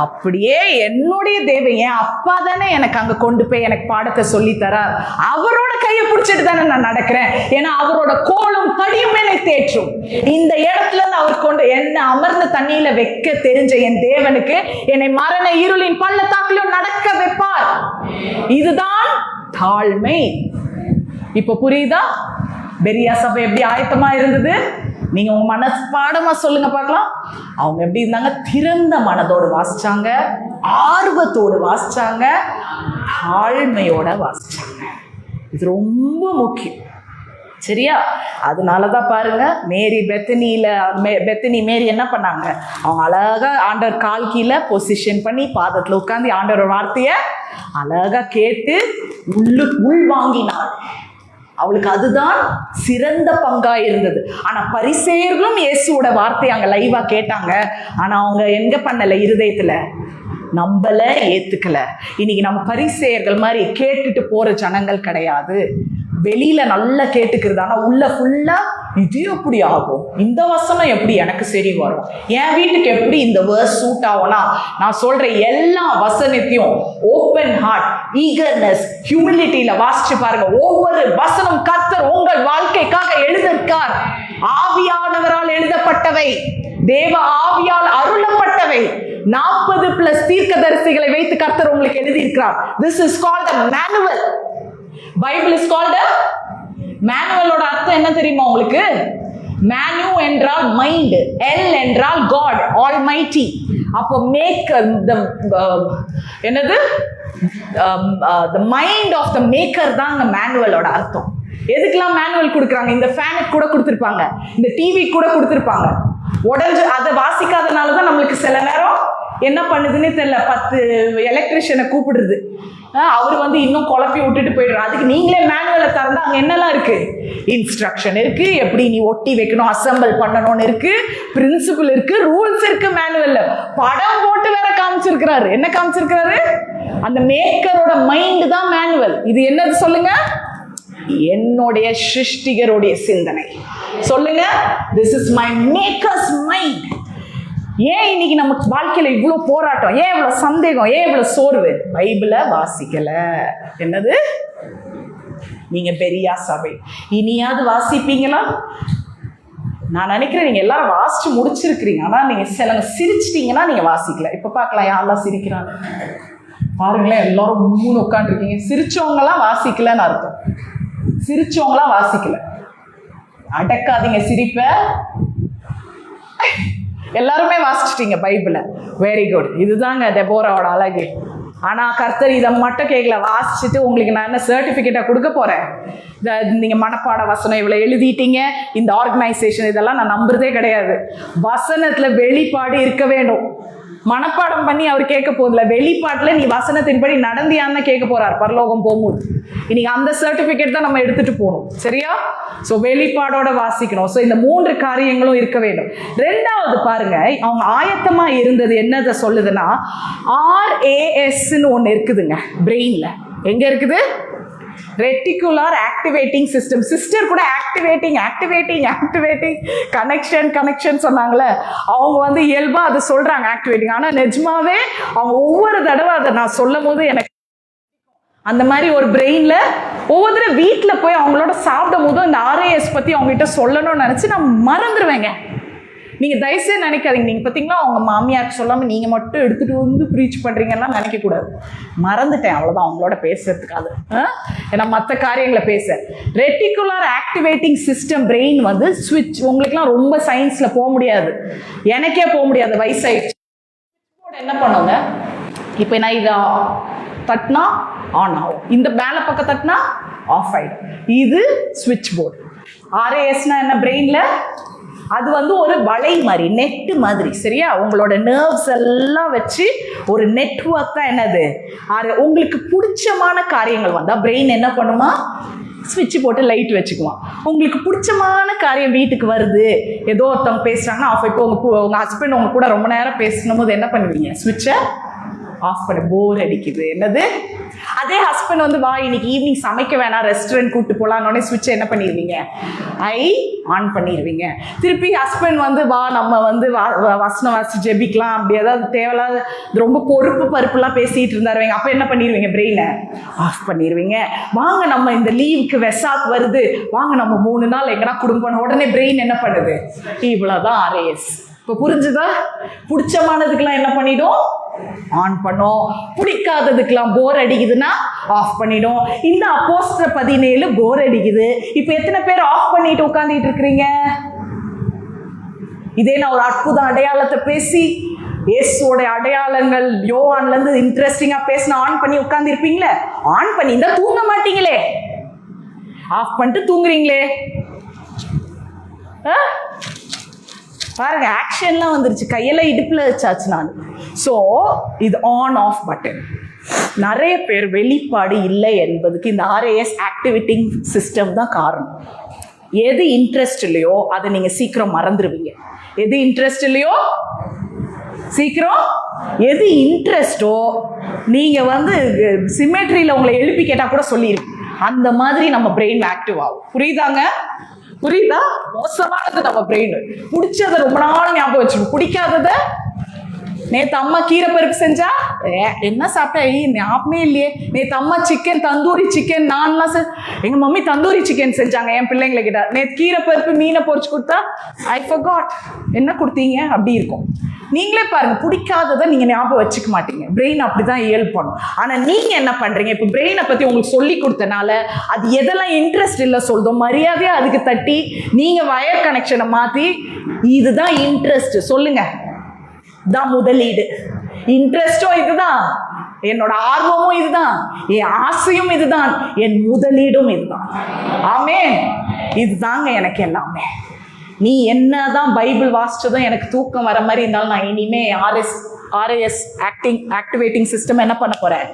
அப்படியே என்னுடைய தேவை, என் அப்பா தானே எனக்கு அங்க கொண்டு போய் எனக்கு பாடத்தை சொல்லி தரார். அவரோட கையை பிடிச்சிட்டு தானே நான் நடக்கிறேன். ஏன்னா அவரோட கோலும் தடியும் என்னை தேற்றும். இந்த இடத்துல இருந்து அவர் கொண்டு என்ன அமர்ந்த தண்ணியில வைக்க தெரிஞ்ச என் தேவனுக்கு என்னை மரண இருளின் பள்ளத்தாக்கிலும் நடக்க வைப்பார். இதுதான் தாழ்மை. இப்ப புரியுதா? பெரியா சபை எப்படி ஆயத்தமா இருந்தது? நீங்க உங்க மனசு பாடமா சொல்லுங்க பார்க்கலாம். அவங்க எப்படி இருந்தாங்க? திறந்த மனதோடு வாசிச்சாங்க, ஆர்வத்தோடு வாசிச்சாங்க, தாழ்மையோட வாசிச்சாங்க. இது ரொம்ப முக்கியம். சரியா? அதனாலதான் பாருங்க, பெத்தனி மேரி என்ன பண்ணாங்க, அவங்க அழகா ஆண்டவர் கால் கீழே பொசிஷன் பண்ணி பாதத்துல உட்காந்து ஆண்டவர் வார்த்தைய அழகா கேட்டு உள் வாங்கினாள். அவளுக்கு அதுதான் சிறந்த பங்கா இருந்தது. ஆனா பரிசேயர்களும் இயேசுவோட வார்த்தையை அங்க லைவா கேட்டாங்க. ஆனா அவங்க எங்க பண்ணல, இருதயத்துல நம்பல, ஏத்துக்கல. இன்னைக்கு நம்ம பரிசேயர்கள் மாதிரி கேட்டுட்டு போற ஜனங்கள் கிடையாது. வெளியில நல்லா கேட்டுக்கிறது, ஆனா உள்ள ஃபுல்லா இது எப்படி ஆகும், இந்த வசனம் எப்படி எனக்கு சரி வரும், என் வீட்டுக்கு எப்படி இந்த வேர்ஸ் சூட் ஆகும்னா, நான் சொல்ற எல்லா வசனத்தையும் ஓப்பன் ஹார்ட், ஈகர்னஸ், ஹியூமிலிட்டியில வாசிச்சு பாருங்க. ஒவ்வொரு வசனம் கர்த்தர் உங்கள் வாழ்க்கைக்காக எழுதியிருக்கார். ஆவியானவரால் எழுதப்பட்டவை, தேவ ஆவியால் அருளப்பட்டவை. 40+ தீர்க்கதரிசிகளை வைத்து கர்த்தர் உங்களுக்கு எழுதியிருக்கிறார். This is called a manual. Bible is called மேனுவலோட அர்த்தம் என்ன தெரியுமா உங்களுக்கு? மேனு என்றால் மைண்ட், எல் என்றால் காட் ஆல்மைட்டி. அப்போ மேக் என்னது, the mind of the maker தான் மேனுவலோட அர்த்தம். எதுக்கெல்லாம் மேனுவல் கொடுக்குறாங்க? இந்த ஃபேனுக்கு கூட கொடுத்துருப்பாங்க, இந்த டிவி கூட கொடுத்துருப்பாங்க. உடஞ்சு அதை வாசிக்காதனால தான் நம்மளுக்கு சில நேரம் என்ன பண்ணுதுன்னு தெரியல, 10 எலக்ட்ரிஷியனை கூப்பிடுறது, அவர் வந்து இன்னும் குழப்பி விட்டுட்டு போயிடுறாரு. அதுக்கு நீங்களே மேனுவலை திறந்தா அங்கே என்னெல்லாம் இருக்கு, இன்ஸ்ட்ரக்ஷன் இருக்கு, எப்படி நீ ஒட்டி வைக்கணும், அசம்பிள் பண்ணணும்னு இருக்கு, பிரின்சிபிள் இருக்கு, ரூல்ஸ் இருக்கு. மேனுவல்ல படம் போட்டு வேற காமிச்சிருக்கிறாரு. என்ன காமிச்சிருக்கிறாரு? அந்த மேக்கரோட மைண்ட் தான் மேனுவல். இது என்னது சொல்லுங்க? என்னுடைய சிருஷ்டிகருடைய சிந்தனை. சொல்லுங்க, this is my makers mind. ஏன் இன்னைக்கு நமக்கு வாழ்க்கையில இவ்வளவு போராட்டம், ஏன் இவ்வளவு சந்தேகம், ஏன் இவ்வளவு சோர்வு? பைபிளை வாசிக்கல. என்னது, நீங்க பெரியா சபை இனியாவது வாசிப்பீங்களா? நான் நினைக்கிறேன் நீங்க எல்லாரும் வாசிச்சு முடிச்சிருக்கிறீங்க. ஆனா நீங்க சிலங்க சிரிச்சிட்டீங்கன்னா நீங்க வாசிக்கல. இப்ப பார்க்கலாம் யாரெல்லாம் சிரிக்கிறாங்க பாருங்களேன். எல்லாரும் 3 உட்காந்துருக்கீங்க. சிரிச்சவங்கலாம் வாசிக்கலன்னு அர்த்தம். சிரிச்சவங்களாம் வாசிக்கல. அடக்காதீங்க சிரிப்ப. எல்லாருமே வாசிச்சிட்டீங்க பைபிளை. Very good. இதுதாங்க டெபோராவோட அழகு. ஆனா கர்த்தர் இதை மட்டும் கேட்கல, வாசிச்சுட்டு உங்களுக்கு நான் என்ன சர்டிபிகேட்டா கொடுக்க போறேன்? நீங்க மனப்பாட வசனம் இவ்வளவு எழுதிட்டீங்க, இந்த ஆர்கனைசேஷன், இதெல்லாம் நான் நம்புறதே கிடையாது. வசனத்துல வெளிப்பாடு இருக்க வேண்டும். மனப்பாடம் பண்ணி அவர் கேட்க போதில்ல, வெளிப்பாட்டுல நீ வசனத்தின்படி நடந்தியான்னு கேட்க போறார் பரலோகம் போகும்போது. இன்னைக்கு அந்த சர்டிபிகேட் தான் நம்ம எடுத்துட்டு போகணும். சரியா? சோ வெளிப்பாடோட வாசிக்கணும். சோ இந்த 3 காரியங்களும் இருக்க வேண்டும். 2வது பாருங்க, அவங்க ஆயத்தமா இருந்தது என்னதை சொல்லுதுன்னா, RASன்னு ஒண்ணு இருக்குதுங்க பிரெயின்ல. எங்க இருக்குது? Reticular activating system. சிஸ்டர் கூட ஆக்டிவேட்டிங் கனெக்ஷன் சொன்னாங்களே, அவங்க வந்து இயல்பா அதை சொல்றாங்க ஆக்டிவேட்டிங். ஆனா நிஜமாவே அவங்க ஒவ்வொரு தடவை அதை நான் சொல்லும் போது எனக்கு அந்த மாதிரி ஒரு பிரெயின்ல ஒவ்வொரு தடவை வீட்டில் போய் அவங்களோட சாப்பிடும் போதும் இந்த RAS பத்தி அவங்க கிட்ட சொல்லணும்னு நினைச்சு நான் மறந்துடுவேங்க. நீங்க தயவுசெய்து நினைக்காதீங்க, நீங்க பார்த்தீங்களா அவங்க மாமியாருக்கு சொல்லாம நீங்க மட்டும் எடுத்துட்டு வந்து ப்ரீச் பண்றீங்கன்னா நினைக்க கூடாது. மறந்துட்டேன் அவ்வளவுதான் அவங்களோட பேசுறதுக்காக. ஏன்னா மற்ற காரியங்களை பேச. ரெட்டிகுலர் ஆக்டிவேட்டிங் சிஸ்டம் பிரெயின் வந்து ஸ்விட்ச். உங்களுக்குலாம் ரொம்ப சயின்ஸ்ல போக முடியாது, எனக்கே போக முடியாது, வயசாயிடுச்சு. என்ன பண்ணுங்க, இப்போ நான் இதை தட்டினா ஆன் ஆகும், இந்த மேலே பக்கம் தட்டினா ஆஃப் ஆயிடும். இது ஸ்விட்ச் போர்டு. RASனா என்ன பிரெயின்ல? அது வந்து ஒரு வலை மாதிரி, நெட் மாதிரி. சரியா? உங்களோட நர்வ்ஸ் எல்லாம் வச்சு ஒரு நெட்வொர்க் தான் என்னது. உங்களுக்கு பிடிச்சமான காரியங்கள் வந்தா பிரெயின் என்ன பண்ணுமா, ஸ்விட்ச் போட்டு லைட் வச்சுக்குவான். உங்களுக்கு பிடிச்சமான காரியம் வீட்டுக்கு வருது, ஏதோ ஒருத்தவங்க பேசுறாங்கன்னா ஆஃப். இப்போ உங்க ஹஸ்பண்ட் உங்க கூட ரொம்ப நேரம் பேசணும் போது என்ன பண்ணுவீங்க? ஸ்விட்சை ஆஃப் பண்ண. போர் அடிக்குது. என்னது? அதே ஹஸ்பண்ட் வந்து வா இன்னைக்கு ஈவினிங் சமைக்க வேணாம், ரெஸ்டாரண்ட் கூப்பிட்டு போலான்னு ஸ்விட்சை என்ன பண்ணிடுவீங்க? ஆன் பண்ணிடுவீங்க. திருப்பி ஹஸ்பண்ட் வந்து வா நம்ம வந்து வசனம் வாசி ஜெபிக்கலாம், அப்படி ஏதாவது தேவையில்லாத ரொம்ப பொறுப்பு பருப்புலாம் பேசிட்டு இருந்தாருவீங்க, அப்போ என்ன பண்ணிடுவீங்க? பிரெயினை ஆஃப் பண்ணிடுவீங்க. வாங்க நம்ம இந்த லீவுக்கு வெசாக் வருது, வாங்க நம்ம 3 நாள் எங்கன்னா குடும்பம். உடனே பிரெயின் என்ன பண்ணுது? இவ்வளோதான் RAS. இப்போ புரிஞ்சுதா? பிடிச்சமானதுக்கெல்லாம் என்ன பண்ணிடும்? ஆன் பண்ணும். பிடிக்காததுக்கெல்லாம் போர் அடிக்குதுன்னா ஆஃப் பண்ணிடும். இந்த அப்போஸ்தலர் 17 போர் அடிக்குது. இப்போ எத்தனை பேர் ஆஃப் பண்ணிட்டு உட்காந்துட்டு இருக்கிறீங்க? இதே நான் ஒரு அற்புத அடையாளத்தை பேசி, இயேசுவோட அடையாளங்கள் யோவான்ல இருந்து இன்ட்ரெஸ்டிங்கா பேசினா ஆன் பண்ணி உட்கார்ந்து இருப்பீங்களே? ஆன் பண்ணி இருந்தா தூங்க மாட்டீங்களே. ஆஃப் பண்ணிட்டு தூங்குறீங்களே. பாருங்க, ஆக்ஷன்லாம் வந்துருச்சு, கையெல்லாம் இடுப்புல வச்சாச்சு நான். ஸோ இது ஆன் ஆஃப் பட்டன். நிறைய பேர் வெளிப்பாடு இல்லை என்பதுக்கு இந்த ஆர்ஏஎஸ் ஆக்டிவேட்டிங் சிஸ்டம் தான் காரணம். எது இன்ட்ரெஸ்ட் இல்லையோ அதை நீங்க சீக்கிரம் மறந்துடுவீங்க. எது இன்ட்ரெஸ்ட் இல்லையோ சீக்கிரம், எது இன்ட்ரெஸ்டோ நீங்க வந்து சிமெட்ரியில உங்களை எழுப்பி கேட்டா கூட சொல்லிடுவீங்க. அந்த மாதிரி நம்ம பிரெயின் ஆக்டிவ் ஆகும். புரியுதாங்க? புரியுதா? மோசமானது நம்ம பிரெயின். பிடிச்சதை ரொம்ப நாள் ஞாபகம் வச்சுக்கணும், பிடிக்காததை நேற்று அம்மா கீரை பருப்பு செஞ்சா என்ன சாப்பிட்டேன் ஞாபகமே இல்லையே. நேற்று அம்மா சிக்கன் தந்தூரி சிக்கன் நான்லாம் எங்க மம்மி தந்தூரி சிக்கன் செஞ்சாங்க என் பிள்ளைங்களை கிட்ட. நேற்று கீரை பருப்பு மீனை பொரிச்சு கொடுத்தா ஐ ஃபர்காட் என்ன கொடுத்தீங்க அப்படி இருக்கும். நீங்களே பாருங்க, பிடிக்காததை நீங்க ஞாபகம் வச்சுக்க மாட்டீங்க. பிரெயின் அப்படிதான் பண்ணும். ஆனா நீங்க என்ன பண்றீங்க, இப்ப பிரெயினை பத்தி உங்களுக்கு சொல்லி கொடுத்தனால அது எதெல்லாம் இன்ட்ரெஸ்ட் இல்லை சொல்றோம் மரியாதையா அதுக்கு தட்டி நீங்க வயர் கனெக்ஷனை மாத்தி இதுதான் இன்ட்ரெஸ்ட் சொல்லுங்க, தான் முதலீடு. இன்ட்ரெஸ்டும் இதுதான், என்னோட ஆர்வமும் இதுதான், என் ஆசையும் இதுதான், என் முதலீடும் இதுதான். ஆமென். இதுதாங்க எனக்கு எல்லாமே. நீ என்னதான் பைபிள் வாசிச்சதும் எனக்கு தூக்கம் வர மாதிரி இருந்தாலும் நான் இனிமே ஆர்ஏஎஸ் ஆக்டிவேட்டிங் சிஸ்டம் என்ன பண்ண போறேன்,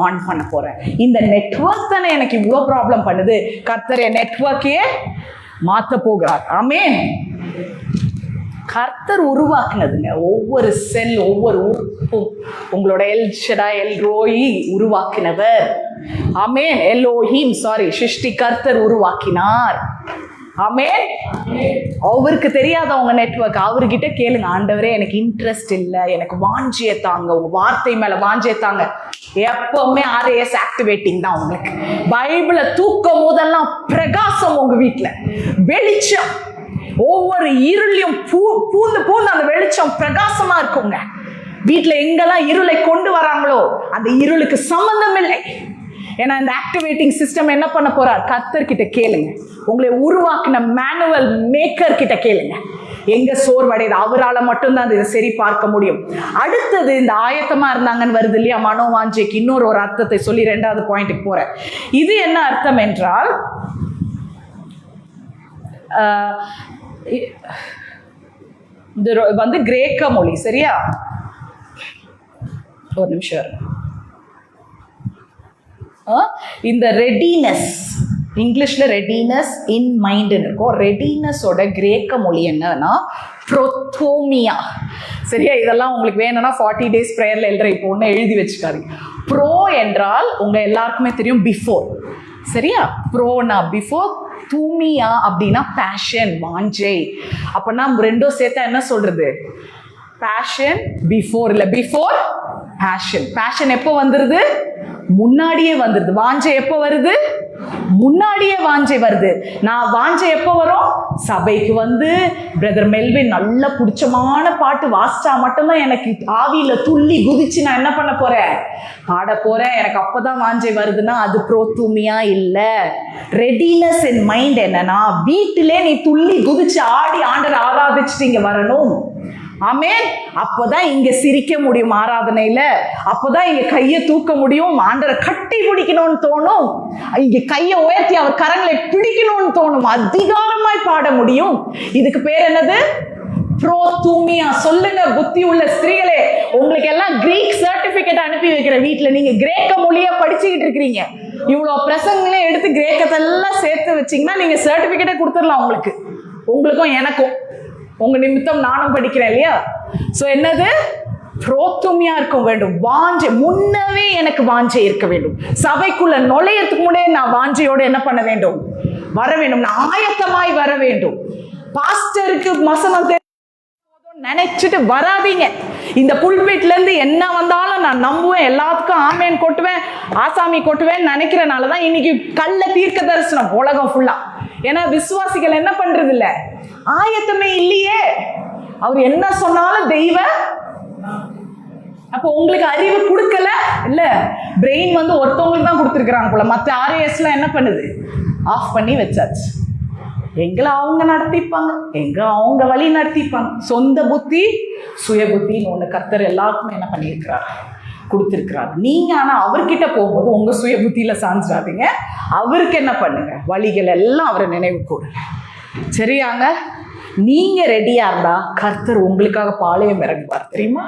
ஆன் பண்ண போறேன். இந்த நெட்வொர்க் தானே எனக்கு இவ்வளோ ப்ராப்ளம் பண்ணுது. கர்த்தர் என் நெட்வொர்க்கே மாற்ற போகிறார். ஆமென். கர்த்தர் உருவாக்குனதுங்க. ஒவ்வொரு செல் ஒவ்வொரு உறுப்பும் உங்களோட எல் ஷடாய் எல் ரோயி உருவாக்கினவர். ஆமென். எல்லோஹிம் சிருஷ்டி கர்த்தர் உருவாக்கினார். ஆமென். அவருக்கு தெரியாதவங்க நெட்வொர்க் அவர்கிட்ட கேளுங்க, ஆண்டவரே எனக்கு இன்ட்ரெஸ்ட் இல்லை, எனக்கு வாஞ்சியை தாங்க, உங்க வார்த்தை மேல வாஞ்சியை தாங்க. எப்பவுமே ஆர்ஏஎஸ் ஆக்டிவேட்டிங் தான் உங்களுக்கு. பைபிளை தூக்கும் போதெல்லாம் பிரகாசம் உங்க வீட்டுல, வெளிச்சம் ஒவ்வொரு இருளையும் பூந்து அந்த வெளிச்சம் பிரகாசமா இருக்குங்க. வீட்டுல எங்கெல்லாம் இருளை கொண்டு வராங்களோ அந்த இருளுக்கு சம்பந்தம் இல்லை. ஏன்னா இந்த ஆக்டிவேட்டிங் சிஸ்டம் என்ன பண்ண போறார், கர்த்தர் கிட்ட கேளுங்க. உங்களை உருவாக்கின மேனுவல் மேக்கர் கிட்ட கேளுங்க. எங்க சோர்வடையுது, அவரால் மட்டும்தான் இதை சரி பார்க்க முடியும். அடுத்தது இந்த ஆயத்தமா இருந்தாங்கன்னு வருது இல்லையா, மனோவாஞ்சைக்கு இன்னொரு அர்த்தத்தை சொல்லி 2வது பாயிண்ட்டுக்கு போறேன். இது என்ன அர்த்தம் என்றால், இது வந்து கிரேக்க மொழி, சரியா? ஒரு நிமிஷம். இந்த ரெடினஸ், இங்கிலீஷ்ல ரெடினஸ் இன் மைண்ட் இருக்கும். ரெடினஸோட கிரேக்க மொழி என்னன்னா ப்ரோத்தோமியா. சரியா? இதெல்லாம் உங்களுக்கு வேணும்னா 40 days ப்ரேயர்ல எழுதுற இப்போ ஒன்று எழுதி வச்சுக்காதீங்க. ப்ரோ என்றால் உங்க எல்லாருக்குமே தெரியும் பிஃபோர். சரியா? ப்ரோனா பிஃபோர், தூமியா அப்படின்னா பேஷன், வாஞ்சை. அப்படின்னா ரெண்டும் சேர்த்தா என்ன சொல்றது, பேஷன் பிஃபோர், இல்ல பிஃபோர் பேஷன். பேஷன் எப்போ வந்துருது, முன்னாடியே வந்துருது. வாஞ்சை எப்போ வருது, முன்னாடியே வாஞ்சை வருது. நான் வாஞ்சை எப்போ வரும், சபைக்கு வந்து பிரதர் மெல்வின் நல்ல பிடிச்சமான பாட்டு வாசிச்சா மட்டும்தான் எனக்கு ஆவியில துள்ளி குதிச்சு நான் என்ன பண்ண போறேன், பாட போறேன், எனக்கு அப்பதான் வாஞ்சை வருதுன்னா அது ப்ரோத்தூமியா இல்ல. ரெடினஸ் இன் மைண்ட் என்னன்னா, வீட்டிலே நீ துள்ளி குதிச்சு ஆடி ஆண்டரை ஆராதிச்சுட்டு இங்க வரணும். ஆமென். அப்போதான் இங்க சிரிக்க முடியும் ஆராதனையில, அப்போதான் இங்க கையை தூக்க முடியும், ஆண்டரை கட்டி பிடிக்கணும்னு தோணும், இங்க கையை உயர்த்தி அவர் கரங்களை பிடிக்கணும்னு தோணும், அதிகாரமாய் பாட முடியும். இதுக்கு பேர் என்னது, ப்ரோத்தூமியா. சொல்லுங்க புத்தி உள்ள ஸ்திரீகளே, உங்களுக்கு எல்லாம் கிரீக் சர்டிபிகேட் அனுப்பி வைக்கிற வீட்டுல நீங்க கிரேக்க மொழியா படிச்சுக்கிட்டு இருக்கிறீங்க. இவ்வளவு பிரசங்களே எடுத்து கிரேக்கத்தை எல்லாம் சேர்த்து வச்சீங்கன்னா நீங்க சர்டிபிகேட்டை கொடுத்துடலாம் உங்களுக்கு, உங்களுக்கும் எனக்கும். உங்க நிமித்தம் நானும் படிக்கிறேன் இல்லையா? சோ என்னது, ப்ரோத்தூமியா இருக்க வேண்டும். வாஞ்சை, முன்னவே எனக்கு வாஞ்சை இருக்க வேண்டும். சபைக்குள்ள நுழையத்துக்கு முன்னே நான் வாஞ்சையோட என்ன பண்ண வேண்டும், வர வேண்டும். நான் ஆயத்தமாய் வர வேண்டும். பாஸ்டருக்கு வசனம் நினைச்சிட்டு வராதீங்க. இந்த புல்பீட்ல இருந்து என்ன வந்தாலும் நான் நம்புவேன், எல்லாத்துக்கும் ஆமேன் கொட்டுவேன், ஆசாமி கொட்டுவேன் நினைக்கிறனாலதான் இன்னைக்கு கள்ள தீர்க்க தரிசனம் உலகம் ஃபுல்லா. ஏன்னா விசுவாசிகள் என்ன பண்றது இல்ல, ஆயத்தமே இல்லையே. அவர் என்ன சொன்னாலும் தெய்வ, அப்போ உங்களுக்கு அறிவு கொடுக்கல இல்ல, பிரெயின் வந்து ஒருத்தவங்களுக்கு தான் கொடுத்துருக்காங்க போல. மற்ற ஆர்ஏஎஸ்ல என்ன பண்ணுது, ஆஃப் பண்ணி வச்சாச்சு. எங்களை அவங்க நடத்திப்பாங்க, எங்க அவங்க வழி நடத்திப்பாங்க. சொந்த புத்தி சுய புத்தின்னு ஒண்ணு கர்த்தர் எல்லாருக்குமே என்ன பண்ணியிருக்கிறார், கொடுத்துருக்கிறார். நீங்க ஆனா அவர்கிட்ட போகும்போது உங்க சுய புத்தியில சாஞ்சிடாதீங்க. அவருக்கு என்ன பண்ணுங்க, வழிகள் எல்லாம் அவரை நினைவு கூறுங்க. சரியாங்க? நீங்க ரெடியா இருந்தா கர்த்தர் உங்களுக்காக பாளையம் இறங்குவார். தெரியுமா?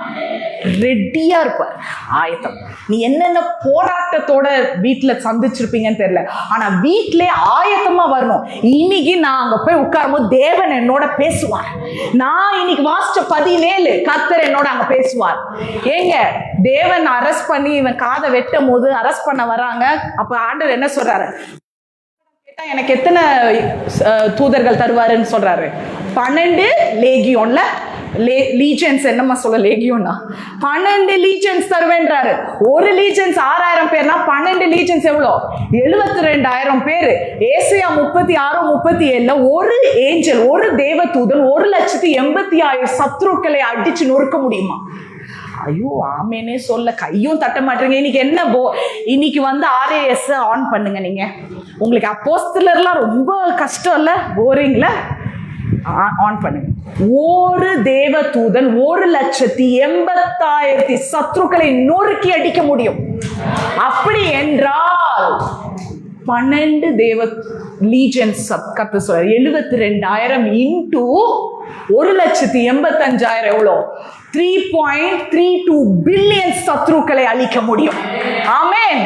ரெடியா இருப்பார், ஆயத்தம். நீ என்னென்ன போராட்டத்தோட வீட்டுல சந்திச்சிருப்பீங்கன்னு தெரியல, ஆனா வீட்டிலே ஆயத்தமா வரணும். இன்னைக்கு நான் அங்க போய் உட்காரும் போது தேவன் என்னோட பேசுவார். நான் இன்னைக்கு வாசிச்ச 17 கர்த்தர் என்னோட அங்க பேசுவார். ஏங்க, தேவன் அரெஸ்ட் பண்ணி இவன் காதை வெட்டும் போது அரெஸ்ட் பண்ண வராங்க. அப்ப ஆண்டவர் என்ன சொல்றாரு? எனக்கு எத்தனை தூதர்கள் தருவாருன்னு சொல்றாரு? 12 லேகியோன்ல. லீஜன்ஸ் என்னமா சொல்ல, லேகியோன்னா 12 லீஜன்ஸ் தருவேன்றாரு. ஒரு லீஜன்ஸ் 6000 பேர்னா 12 லீஜன்ஸ் எவ்வளோ? 72,000 பேர். ஏசாயா 36:37 ஒரு ஏஞ்சல், ஒரு தேவதூதன் 1,80,000 சத்ருக்களை அடிச்சு நொறுக்க முடியுமா? ஐயோ, ஆமேனே சொல்ல கையும் தட்ட மாட்டீங்க. இன்னைக்கு என்ன இன்னைக்கு வந்து RAS ஆன் பண்ணுங்க. நீங்க உங்களுக்கு அப்போஸ்தலர்லாம் ரொம்ப கஷ்டம் இல்ல, போரிங்ல ஆன் பண்ணுங்க. ஒரு தேவதூதன் 1,80,000 சத்ருக்களை நொறுக்கி அடிக்க முடியும். அப்படி என்றால் 12 தேவ லீஜன்ஸ் கத்து சொல்ற 72,000 இன்டூ 1,85,000 எவ்வளோ? 3.32 பில்லியன் சத்ருக்களை அழிக்க முடியும். ஆமென்.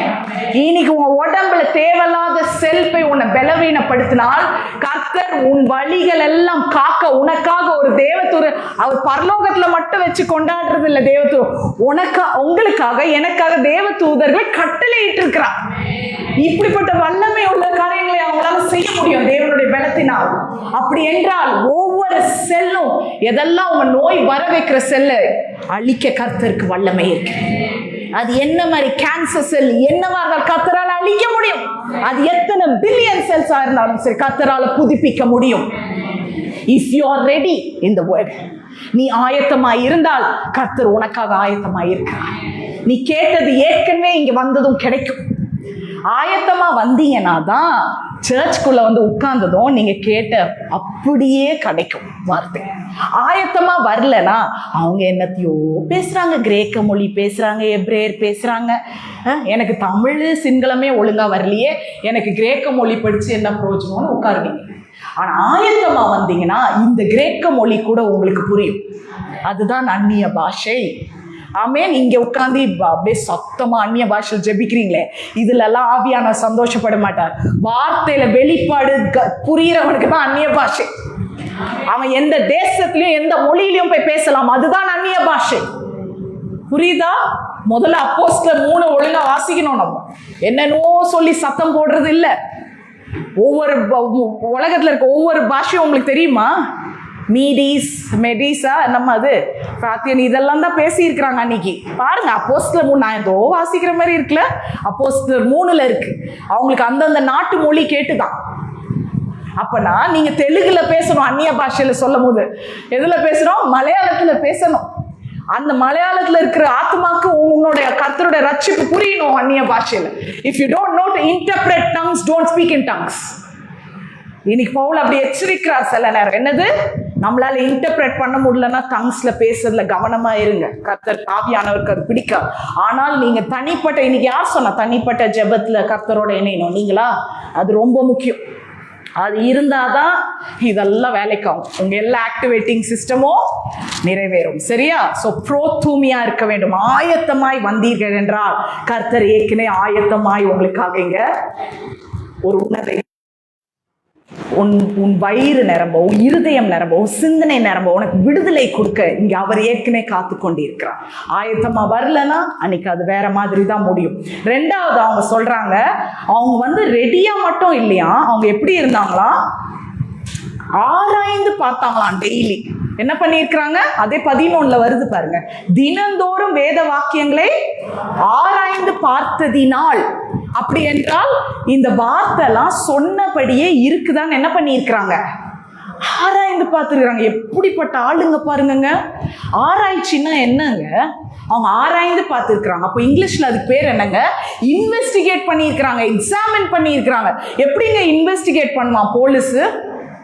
இன்னைக்கு உன் உடம்புல தேவையில்லாத செல்பை உன்னை பலவீனப்படுத்தினால் கர்த்தர் உன் வழிகள் எல்லாம் காக்க உனக்காக ஒரு தேவதூதர், அவர் பரலோகத்துல மட்டும் வச்சு கொண்டாடுறது இல்லை தேவதூதர், உங்களுக்காக எனக்காக தேவதூதர்களை கட்டளையிட்டு இருக்கிறார். இப்படிப்பட்ட வல்லமை உள்ள காரியங்களை அவங்களால செய்ய முடியும் தேவனுடைய பலத்தினால். அப்படி என்றால் ஒவ்வொரு செல்லும், எதெல்லாம் உங்க நோய் வர வைக்கிற செல்லை அழிக்க கர்த்தருக்கு வல்லமை இருக்கு. அது என்ன மாதிரி கேன்சர் செல் என்னவா இருந்தாலும் கர்த்தரால அழிக்க முடியும். அது எத்தனை பில்லியன் செல்ஸா இருந்தாலும் சரி கர்த்தரால புதுப்பிக்க முடியும். If you are ready in the word, நீ ஆயத்தமாய் இருந்தால் கர்த்தர் உனக்காக ஆயத்தமாய் இருக்கிறார். நீ கேட்டது ஏற்கனவே இங்க வந்ததும் கிடைக்கும். ஆயத்தமா வந்தீங்கன்னா தான் சர்ச்சுக்குள்ள வந்து உட்கார்ந்ததும் நீங்க கேட்ட அப்படியே கிடைக்கும் வார்த்தை. ஆயத்தமா வரலனா அவங்க என்னத்தையோ பேசுறாங்க, கிரேக்க மொழி பேசுறாங்க, எப்ரேயர் பேசுறாங்க. எனக்கு தமிழ் சிங்களமே ஒழுங்கா வரலையே, எனக்கு கிரேக்க மொழி படிச்சு என்ன பிரயோஜனம்னு உட்காருவீங்க. ஆனா ஆயத்தமா வந்தீங்கன்னா இந்த கிரேக்க மொழி கூட உங்களுக்கு புரியும். அதுதான் அந்நிய பாஷை. ஆமேன். இங்க உட்காந்து அப்படியே சத்தமா அந்நிய பாஷையில் ஜெபிக்கிறீங்களே, இதுல எல்லாம் ஆவியான சந்தோஷப்பட மாட்டார். வார்த்தையில வெளிப்பாடு புரியறவனுக்கு தான் அந்நிய பாஷை. அவன் எந்த தேசத்திலயும் எந்த மொழியிலையும் போய் பேசலாம், அதுதான் அந்நிய பாஷை. புரியுதா? முதல்ல அப்போஸ்தலர் 3 ஒழுங்கா வாசிக்கணும். நம்ம என்னன்னோ சொல்லி சத்தம் போடுறது இல்ல. ஒவ்வொரு உலகத்துல இருக்க ஒவ்வொரு பாஷையும் உங்களுக்கு தெரியுமா? மெடிசா நம்ம அது பிராத்தியன் இதெல்லாம் தான் பேசி இருக்கிறாங்க அன்னைக்கு. பாருங்க அப்போஸ்தலர் 3, நான் ஏதோ வாசிக்கிற மாதிரி இருக்குல்ல, அப்போஸ்தலர் 3ல இருக்கு. அவங்களுக்கு அந்தந்த நாட்டு மொழி கேட்டுதான். அப்பனா நீங்க தெலுங்குல பேசணும், அந்நிய பாஷையில சொல்லும் போது எதுல பேசணும்? மலையாளத்துல பேசணும். அந்த மலையாளத்துல இருக்கிற ஆத்மாக்கு உன்னுடைய கர்த்தருடைய ரட்சிப்பு புரியணும் அந்நிய பாஷையில. If you don't know to interpret tongues, don't speak in tongues. இன்னைக்கு பவுல் அப்படி எச்சரிக்கிறார் சில நேரம். என்னது? நம்மளால இன்டர்பிரட் பண்ண முடியலன்னா டங்ஸ்ல பேசுறதுல கவனமா இருங்க. கர்த்தர் ஆவியானவருக்கு அது பிடிக்காது. ஆனால் நீங்க தனிப்பட்ட, இன்னைக்கு யார் சொன்னா தனிப்பட்ட ஜெபத்துல கர்த்தரோட இணையணும்? நீங்களா? அது ரொம்ப முக்கியம். அது இருந்தாதான் இதெல்லாம் வேலைக்காகும். உங்க எல்லா ஆக்டிவேட்டிங் சிஸ்டமும் நிறைவேறும். சரியா? ஸோ தூய்மையா இருக்க வேண்டும். ஆயத்தமாய் வந்தீர்கள் என்றால் கர்த்தர் ஏற்கனவே ஆயத்தமாய் உங்களுக்காக இங்க ஒரு உணர்வை, உன் வயிறு நிரம்ப, உன் இருதயம் நிரம்ப, உன் சிந்தனை நிரம்ப, உனக்கு விடுதலை கொடுக்க இங்க அவர் ஏற்கனவே காத்து கொண்டு இருக்கிறார். ஆயத்தமா வரலன்னா அன்னைக்கு அது வேற மாதிரி தான் முடியும். ரெண்டாவது அவங்க சொல்றாங்க, அவங்க வந்து ரெடியா மட்டும் இல்லையா, அவங்க எப்படி இருந்தாங்களாம்? ஆராய்ந்து பார்த்தாங்களாம். டெய்லி என்ன பண்ணியிருக்கிறாங்க? அதே 11ல வருது பாருங்க, தினந்தோறும் வேத வாக்கியங்களை ஆராய்ந்து பார்த்ததினால். அப்படி என்றால் இந்த வார்த்தை எல்லாம் சொன்னபடியே இருக்குதான்னு என்ன பண்ணியிருக்கிறாங்க? ஆராய்ந்து பார்த்துருக்காங்க. எப்படிப்பட்ட ஆளுங்க பாருங்க. ஆராய்ச்சின்னா என்னங்க? அவங்க ஆராய்ந்து பார்த்துருக்குறாங்க. அப்போ இங்கிலீஷ்ல அதுக்கு பேர் என்னங்க? இன்வெஸ்டிகேட் பண்ணியிருக்கிறாங்க, எக்ஸாமின் பண்ணியிருக்கிறாங்க. எப்படிங்க இன்வெஸ்டிகேட் பண்ணுவான் போலீஸ்?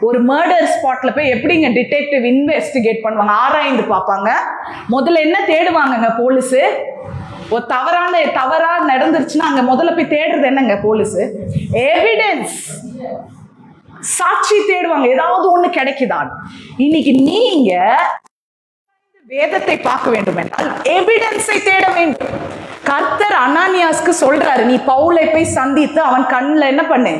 ஒரு மர்டர் ஸ்பாட்ல போய் எப்படிங்க டிடெக்டிவ் இன்வெஸ்டிகேட் பண்ணுவாங்க? ஆராய்ந்து பார்ப்பாங்க. முதல்ல என்ன தேடுவாங்கங்க போலீஸ்? ஒரு தவறா நடந்துருச்சுன்னா அங்க முதல்ல போய் தேடுறது என்னங்க போலீஸ்? எவிடன்ஸ். சாட்சி தேடுவாங்க, ஏதாவது ஒண்ணு கிடைக்குதான். இன்னைக்கு நீங்க வேதத்தை பார்க்க வேண்டும் என்றால் எவிடன்ஸை தேட வேண்டும். கர்த்தர் அனானியாஸ்க்கு சொல்றாரு, நீ பவுலை போய் சந்தித்து அவன் கண்ணில் என்ன பண்ணு,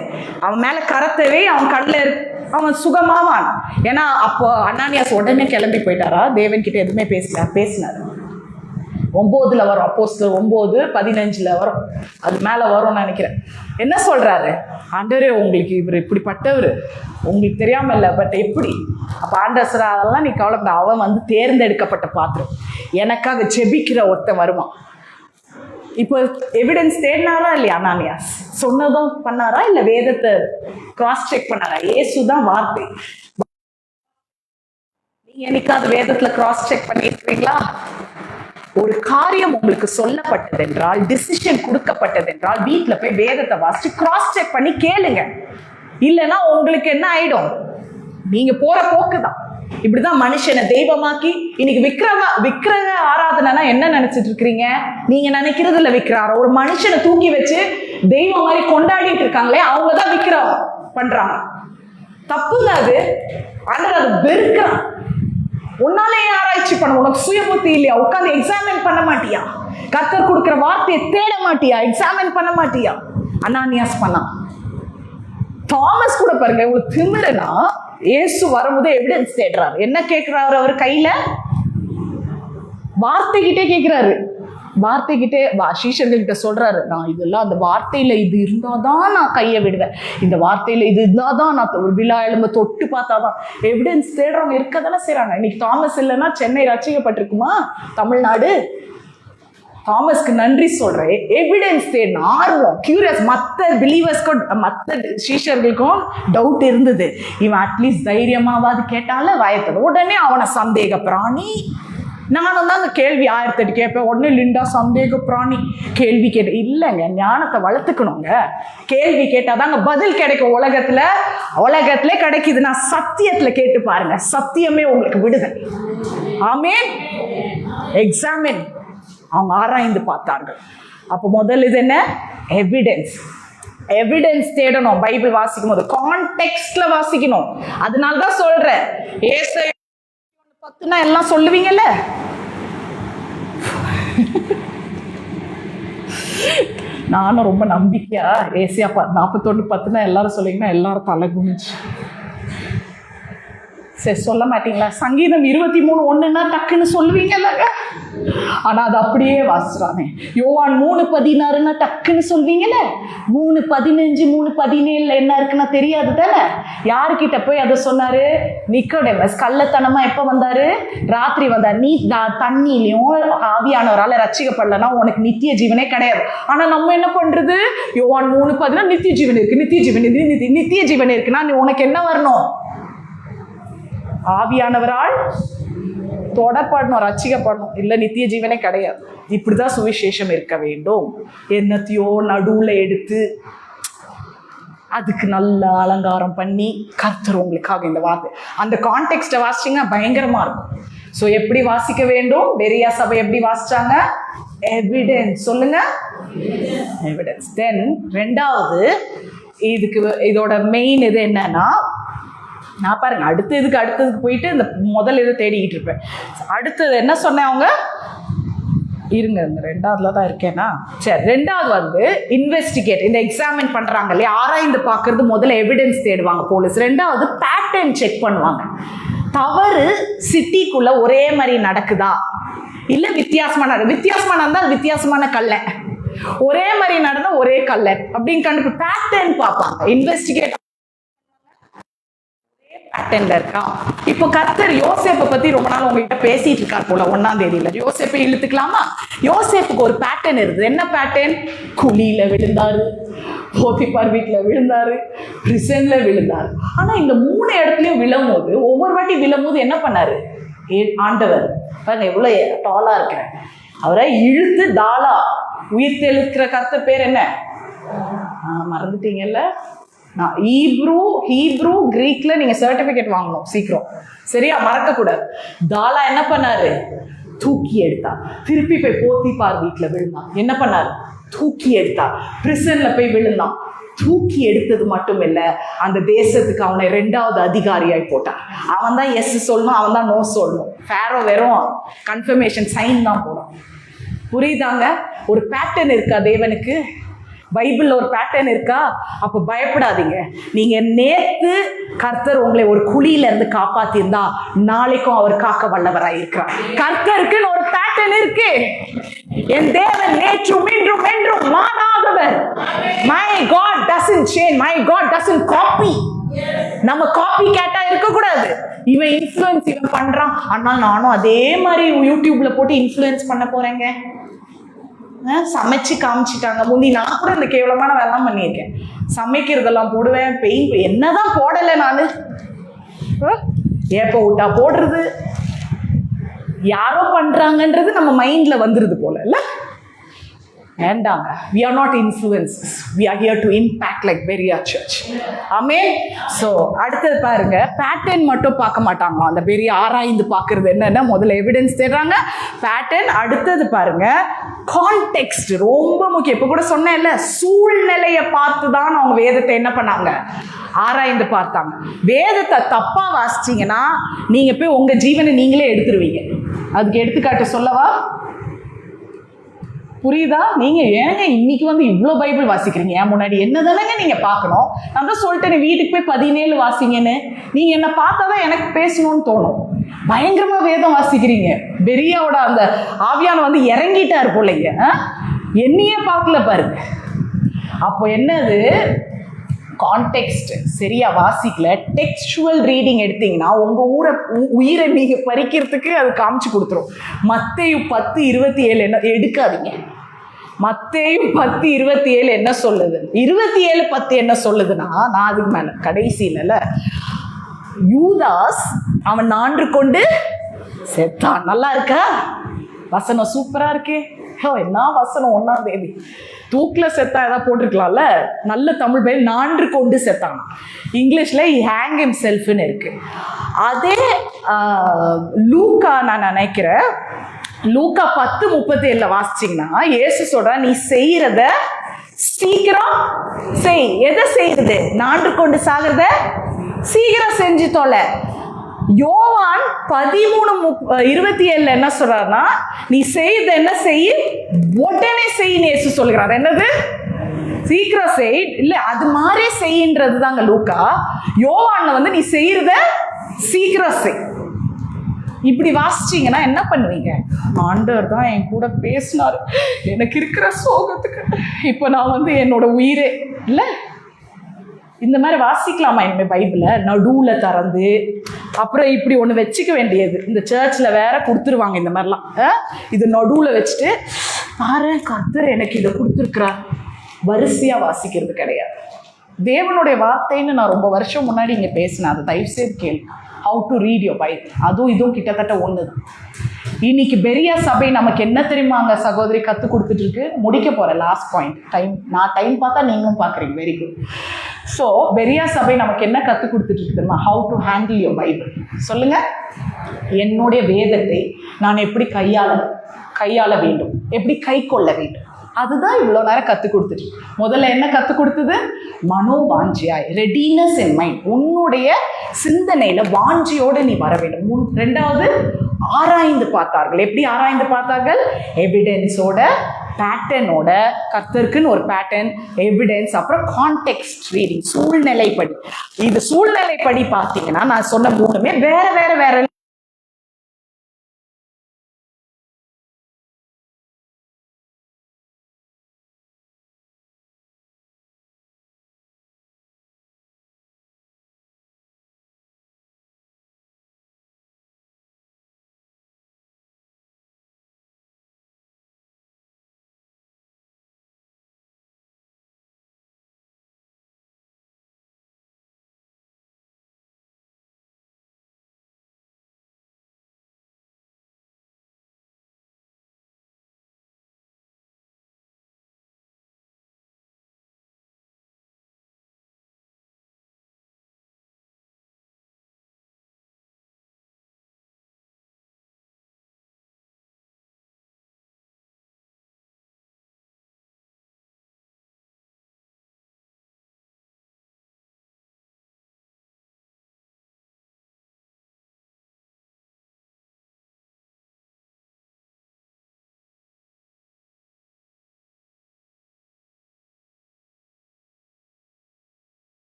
அவன் மேல கரத்தவே அவன் கண்ணில் அவன் சுகமாவான். ஏன்னா அப்போ அனானியாஸ் உடனே கிளம்பி போயிட்டாரா? தேவன் கிட்ட எதுவுமே பேசினாரு. 9 வரும், அப்போஸ்தலர் 9:15 வரும், அது மேல வரும்னு நினைக்கிறேன். என்ன சொல்றாரு? ஆண்டவரே, உங்களுக்கு இவர் இப்படிப்பட்டவர் உங்களுக்கு தெரியாம இல்லை, பட் எப்படி? அப்ப ஆண்டவர் அதெல்லாம் நீ கவலைப்பட, அவன் வந்து தேர்ந்தெடுக்கப்பட்ட பாத்திரம், எனக்காக ஜெபிக்கிற ஒருத்தன் வருவான். இப்போ எவிடன்ஸ் தேடினாரா இல்லையா அனானியாஸ்? சொன்னதும் பண்ணாரா இல்ல வேதத்தை கிராஸ் செக் பண்ணாரா? இயேசுதான் வார்த்தை. நீங்க என்னைக்காவது வேதத்துல கிராஸ் செக் பண்ணிருக்கீங்களா? ஒரு காரியம் உங்களுக்கு சொல்லப்பட்டது என்றால், டிசிஷன் கொடுக்கப்பட்டது என்றால், வீட்டுல போய் வேதத்தை வாசிச்சு கிராஸ் செக் பண்ணி கேளுங்க. இல்லைன்னா உங்களுக்கு என்ன ஆயிடும்? நீங்க போற போக்குதான். இப்படிதான் மனுஷனை தெய்வமாக்கி இன்னைக்கு விக்கிரக ஆராதனைனா என்ன நினைச்சிட்டு இருக்கிறீங்க? நீங்க நினைக்கிறது இல்ல விக்கிரம். ஒரு மனுஷனை தூக்கி வச்சு தெய்வம் மாதிரி கொண்டாடிட்டு இருக்காங்களே, அவங்கதான் விக்கிரம் பண்றாங்க. தப்புங்க அது. ஆண்டவர் அதை வெறுக்கிறான். உன்னாலே ஆராய்ச்சி பண்ண, உனக்கு சுய புத்தி இல்லையா? உட்காந்து எக்ஸாமின் பண்ண மாட்டியா? கர்த்தர் கொடுக்கிற வார்த்தையை தேட மாட்டியா? எக்ஸாமின் பண்ண மாட்டியா? அனானியாஸ் பண்ணான். தாமஸ் கூட பாருங்க, இவ்வளவு திமிரனா இயேசு வரும்போது எவிடன்ஸ் தேடுறாரு. என்ன கேட்கிறாரு? அவர் கையில வார்த்தைகிட்டே கேட்கிறாரு. வார்த்தைகிட்டே சீஷர்கள் கிட்ட சொல்றாரு, நான் இதெல்லாம் அந்த வார்த்தையில இது இருந்தாதான் நான் கையை விடுவேன், இந்த வார்த்தையில இது இருந்தாதான் நான் ஒரு விழா எலும்பை தொட்டு பார்த்தாதான். எவிடன்ஸ் தேடுறவங்க இருக்கதானே செய்றாங்க. இன்னைக்கு தாமஸ் இல்லைன்னா சென்னை ரட்சிக்கப்பட்டிருக்குமா? தமிழ்நாடு? தாமஸ்க்கு நன்றி சொல்றேன். எவிடன்ஸ் தேடின ஆர்வம், கியூரியஸ். மற்ற பிலீவர்ஸ்க்கும் மற்ற சீஷர்களுக்கும் டவுட் இருந்தது. இவன் அட்லீஸ்ட் தைரியமாவது கேட்டால வாயத்தோட உடனே அவனை சந்தேக பிராணி. நானும் தான் அந்த கேள்வி 1008 கேட்பேன். உடனே லிண்டா சந்தேக பிராணி கேள்வி கேட்ட. இல்லைங்க, ஞானத்தை வளர்த்துக்கணுங்க. கேள்வி கேட்டாதாங்க பதில் கிடைக்கும். உலகத்துல கிடைக்குது. நான் சத்தியத்துல கேட்டு பாருங்க, சத்தியமே உங்களுக்கு விடுதலை. ஆமென். எக்ஸாமின். அவங்க ஆராய்ந்து பார்த்தார்கள். அப்போ முதல் இது என்ன? எவிடன்ஸ். எவிடன்ஸ் தேடணும். பைபிள் வாசிக்கும் போது கான்டெக்ஸ்ட்ல வாசிக்கணும். அதனாலதான் சொல்றேன், ஏசாயா 10 எல்லாம் சொல்லுவீங்கல்ல. நானும் ரொம்ப நம்பிக்கையா ஏசியா 41:10 எல்லாரும் சொல்லிங்கன்னா எல்லாரும் தலை குனிச்சு. சரி, சொல்ல மாட்டீங்களா? சங்கீதம் 23:1 டக்குன்னு சொல்லுவீங்கல்லங்க. ஆனா அது அப்படியே வாசிச்சானே. யோவான் 3:16 டக்குன்னு சொல்வீங்கல்ல. 3:15 3:17 என்ன இருக்குன்னா தெரியாது தானே. யாருக்கிட்ட போய் அதை சொன்னாரு? நிக்கோடேமஸ். கள்ளத்தனமா எப்ப வந்தாரு? ராத்திரி வந்தார். நீ தண்ணியிலையும் ஆவியானவரால ரட்சிக்கப்படலன்னா உனக்கு நித்திய ஜீவனே கிடையாது. ஆனா நம்ம என்ன பண்றது? யோவான் 3:16 நித்திய ஜீவன் இருக்கு, நித்திய ஜீவன் இருக்கு, நித்திய ஜீவன் இருக்குன்னா உனக்கு என்ன வரணும்? ஆவியானவரால் தொடப்படணும், ரட்சிக்கப்படணும். இல்ல நித்திய ஜீவனே கிடையாது. இப்படிதான் சுவிசேஷம் இருக்க வேண்டும். என்னத்தையோ நடுவுல எடுத்து அதுக்கு நல்ல அலங்காரம் பண்ணி கர்த்தர் உங்களுக்காக இந்த வார்த்தை அந்த கான்டெக்ஸ்ட வாசிச்சிங்கன்னா பயங்கரமா இருக்கும். ஸோ எப்படி வாசிக்க வேண்டும்? பெரியா சபை எப்படி வாசிச்சாங்க? எவிடன்ஸ். சொல்லுங்க, எவிடன்ஸ். தென் ரெண்டாவது, இதோட மெயின் இது என்னன்னா, நான் பாருங்க அடுத்ததுக்கு போயிட்டு இந்த முதல் இதை தேடிக்கிட்டு இருப்பேன். அடுத்தது என்ன சொன்னேன்? அவங்க இருங்க, இந்த 2வதுல தான் இருக்கேன்னா. சரி, 2வது வந்து இன்வெஸ்டிகேட். இந்த எக்ஸாமின் பண்றாங்க இல்லையா, ஆராய்ந்து பார்க்கறது. முதல்ல எவிடன்ஸ் தேடுவாங்க போலீஸ். 2வது பேட்டர்ன் செக் பண்ணுவாங்க. தவறு சிட்டிக்குள்ள ஒரே மாதிரி நடக்குதா இல்ல வித்தியாசமான நடந்தா வித்தியாசமான கல்ல, ஒரே மாதிரி நடந்தா ஒரே கல்ல அப்படின்னு கண்டு பேட்டர்ன் பார்ப்பாங்க. இன்வெஸ்டிகேட் இருக்கா. இப்போ கர்த்தர் யோசேப்பை பத்தி ரொம்ப நாள் உங்ககிட்ட பேசிட்டு இருக்கார் போல. 1ஆம் தேதியில யோசேப்பை இழுத்துக்கலாமா? யோசேப்புக்கு ஒரு பேட்டர்ன் இருக்குது. என்ன பேட்டர்ன்? குழியில விழுந்தாரு, போத்திபார் வீட்டுல விழுந்தாரு, பிரிசன்ல விழுந்தாரு. ஆனா இந்த 3 இடத்துலயும் விழும்போது, ஒவ்வொரு வாட்டி விழும்போது என்ன பண்ணாரு? ஆண்டவர் பாருங்க, எவ்வளவு டாலா இருக்கிறேன், அவரை இழுத்து தாளா உயிர் தெழுக்கிற கர்த்தர் பேர் என்ன? மறந்துட்டீங்கல்ல. ஹீப்ரூ கிரீக்ல நீங்க சர்டிபிகேட் வாங்கணும் சீக்கிரம், சரியா? மறக்க கூடாது. தாலா என்ன பண்ணாரு? தூக்கி எடுத்தார். திருப்பி போய் போத்திபார் வீட்டில் விழுந்தான். என்ன பண்ணார்? தூக்கி எடுத்தார். பிரிசன்ல போய் விழுந்தான். தூக்கி எடுத்தது மட்டும் இல்லை, அந்த தேசத்துக்கு அவனை 2வது அதிகாரியாய் போட்டான். அவன் தான் எஸ் சொல்லணும், அவன் தான் நோ சொல்லணும். ஃபேரோ வெறும் கன்ஃபர்மேஷன் சைன் தான் போடும். புரியுதாங்க? ஒரு பேட்டர்ன் இருக்கா தேவனுக்கு? பைபிள்ல ஒரு பேட்டர்ன் இருக்கா? அப்ப பயப்படாதீங்க. நீங்க நேத்து கர்த்தர் உங்களை ஒரு குழியில இருந்து காப்பாத்திருந்தா நாளைக்கும் அவர் காக்க வல்லவராய் இருக்கிறார். கர்த்தருக்குன்னு ஒரு பேட்டர்ன் இருக்கு. என் தேவன் நேற்றும் இன்றும் என்றும் மாறாதவர். My God doesn't change. My God doesn't copy. நம்ம காப்பி கேட்டா இருக்க கூடாது. இவன் இன்ஃப்ளூயன்ஸ் இவன் பண்றான், ஆனால் நானும் அதே மாதிரி யூடியூப்ல போட்டு இன்ஃப்ளூயன்ஸ் பண்ண போறேங்க. சமைச்சு காமிச்சிட்டாங்க. முந்தி நான் கூட இந்த கேவலமான வேலை பண்ணியிருக்கேன். சமைக்கிறதெல்லாம் போடுவேன், பெயிண்ட் என்னதான் போடலை நான். ஏப்ப விட்டா போடுறது, யாரோ பண்றாங்கன்றது நம்ம மைண்ட்ல வந்துருது போல இல்ல. வேண்டாங்க. We are not influencers. We are here to impact like Berea Church. Amen. So அடுத்தது பாருங்க, பேட்டர்ன் மட்டும் பார்க்க மாட்டாங்க. அந்த பெரிய ஆராய்ந்து பார்க்கறது என்னன்னா, முதல்ல எவிடன்ஸ் தேடுறாங்க, பேட்டர்ன். அடுத்தது பாருங்க, கான்டெக்ஸ்ட் ரொம்ப முக்கியம். இப்போ கூட சொன்னேன்ல, சூழ்நிலையை பார்த்து தான் அவங்க வேதத்தை என்ன பண்ணாங்க? ஆராய்ந்து பார்த்தாங்க. வேதத்தை தப்பா வாசிச்சீங்கன்னா நீங்க போய் உங்க ஜீவனை நீங்களே எடுத்துருவீங்க. அதுக்கு எடுத்துக்காட்டு சொல்லவா? புரியுதா? நீங்க ஏங்க இன்னைக்கு வந்து இவ்வளோ பைபிள் வாசிக்கிறீங்க? ஏன் முன்னாடி என்னதானங்க நீங்க பார்க்கணும்? நான் தான் சொல்லிட்டேன், வீட்டுக்கு போய் 17 வாசிங்கன்னு. நீங்க என்ன பார்த்தாதான் எனக்கு பேசணும்னு தோணும். பயங்கரமா வேதம் வாசிக்கிறீங்க. பெரியாவோட அந்த ஆவியான வந்து இறங்கிட்டாரு போலங்க. என்னையே பார்க்கல பாருங்க. அப்போ என்னது? கான்டெக்ஸ்ட் சரியா வாசிக்கல. டெக்ஸ்டுவல் ரீடிங் எடுத்தீங்கன்னா உங்க உயிரை நீங்க பறிக்கிறதுக்கு அது காமிச்சு கொடுத்துரும். மத்தேயு 10:27 என்ன எடுக்காதீங்க. மத்தேயு 10:27 என்ன சொல்லுது? 27:10 என்ன சொல்லுதுன்னா, நான் அதுக்கு மேல கடைசியில யூதாஸ் அவன் நான்று கொண்டு செத்தான். நல்லா இருக்கா வசனம்? சூப்பரா இருக்கே. என்ன வசனம்! 1ஆம் தேதி தூக்கில் செத்தா ஏதாவது போட்டிருக்கலாம்ல. நல்ல தமிழ் பெயர், நான்று கொண்டு செத்தான். இங்கிலீஷ்ல he hang himselfன்னு இருக்கு. அதே லூக்கா நான் நினைக்கிறேன், லூக்கா 10:37 வாசிச்சிங்கன்னா இயேசு சொல்ற, நீ செய்யறத சீக்கிரம் செய். எதை செய்யறது? நான்று கொண்டு சாகிறத சீக்கிரம் செஞ்சு தொலை. யோவான் 13:27 என்ன சொல்றாருன்னா, நீ செய்த என்ன செய், உடனே செய்யின்னு இயேசு சொல்கிறார். என்னது? சீக்கிரம் செய், இல்ல அது மாதிரி செய்யின்றது தாங்க லூக்கா. யோவான்ல வந்து நீ செய்யறத சீக்கிரம் செய். இப்படி வாசிச்சீங்கன்னா என்ன பண்ணுவீங்க? ஆண்டவர் தான் என் கூட பேசினாரு எனக்கு இருக்கிற சோகத்துக்கு. இப்ப நான் வந்து என்னோட உயிரே இல்ல. இந்த மாதிரி வாசிக்கலாமா இனிமேல் பைபிளை? நடுவில் திறந்து அப்புறம் இப்படி ஒன்று வச்சுக்க வேண்டியது. இந்த சர்ச்சில் வேற கொடுத்துருவாங்க இந்த மாதிரிலாம். இது நடுவில் வச்சுட்டு பாரு கர்த்தர் எனக்கு இதை கொடுத்துருக்குறார். வரிசையாக வாசிக்கிறது கிடையாது. தேவனுடைய வார்த்தைன்னு நான் ரொம்ப வருஷம் முன்னாடி இங்கே பேசினேன். அதை தயவுசெய்து கேள்வி. How to read your Bible. அதுவும் இதுவும் கிட்டத்தட்ட ஒன்று தான். இன்னைக்கு பெரிய சபை நமக்கு என்ன தெரியுமாங்க சகோதரி கற்றுக் கொடுத்துட்டு இருக்கு? முடிக்க போகிறேன், லாஸ்ட் பாயிண்ட். நான் டைம் பார்த்தா நீங்களும் பார்க்குறீங்க. Very good. ஸோ பெரிய சபை நமக்கு என்ன கற்றுக் கொடுத்துட்டு இருக்கு தெரியுமா? How to handle your Bible. சொல்லுங்க. என்னுடைய வேதத்தை நான் எப்படி கையாள வேண்டும், எப்படி கை கொள்ள வேண்டும், அதுதான் இவ்வளோ நேரம் கற்றுக் கொடுத்துட்டு. முதல்ல என்ன கற்றுக் கொடுத்தது? மனோவாஞ்சியாய், ரெடினஸ் இன் மைண்ட். உன்னுடைய சிந்தனையில வாஞ்சியோடு நீ வர வேண்டும். 2வது ஆராய்ந்து பார்த்தார்கள். எப்படி ஆராய்ந்து பார்த்தார்கள்? எவிடன்ஸோட, பேட்டர்னோட. கர்த்தருக்குன்னு ஒரு பேட்டர்ன், எவிடன்ஸ், அப்புறம் கான்டெக்ஸ்ட் ரீடிங், சூழ்நிலைப்படி. இது சூழ்நிலைப்படி பார்த்தீங்கன்னா நான் சொன்ன 3மே வேற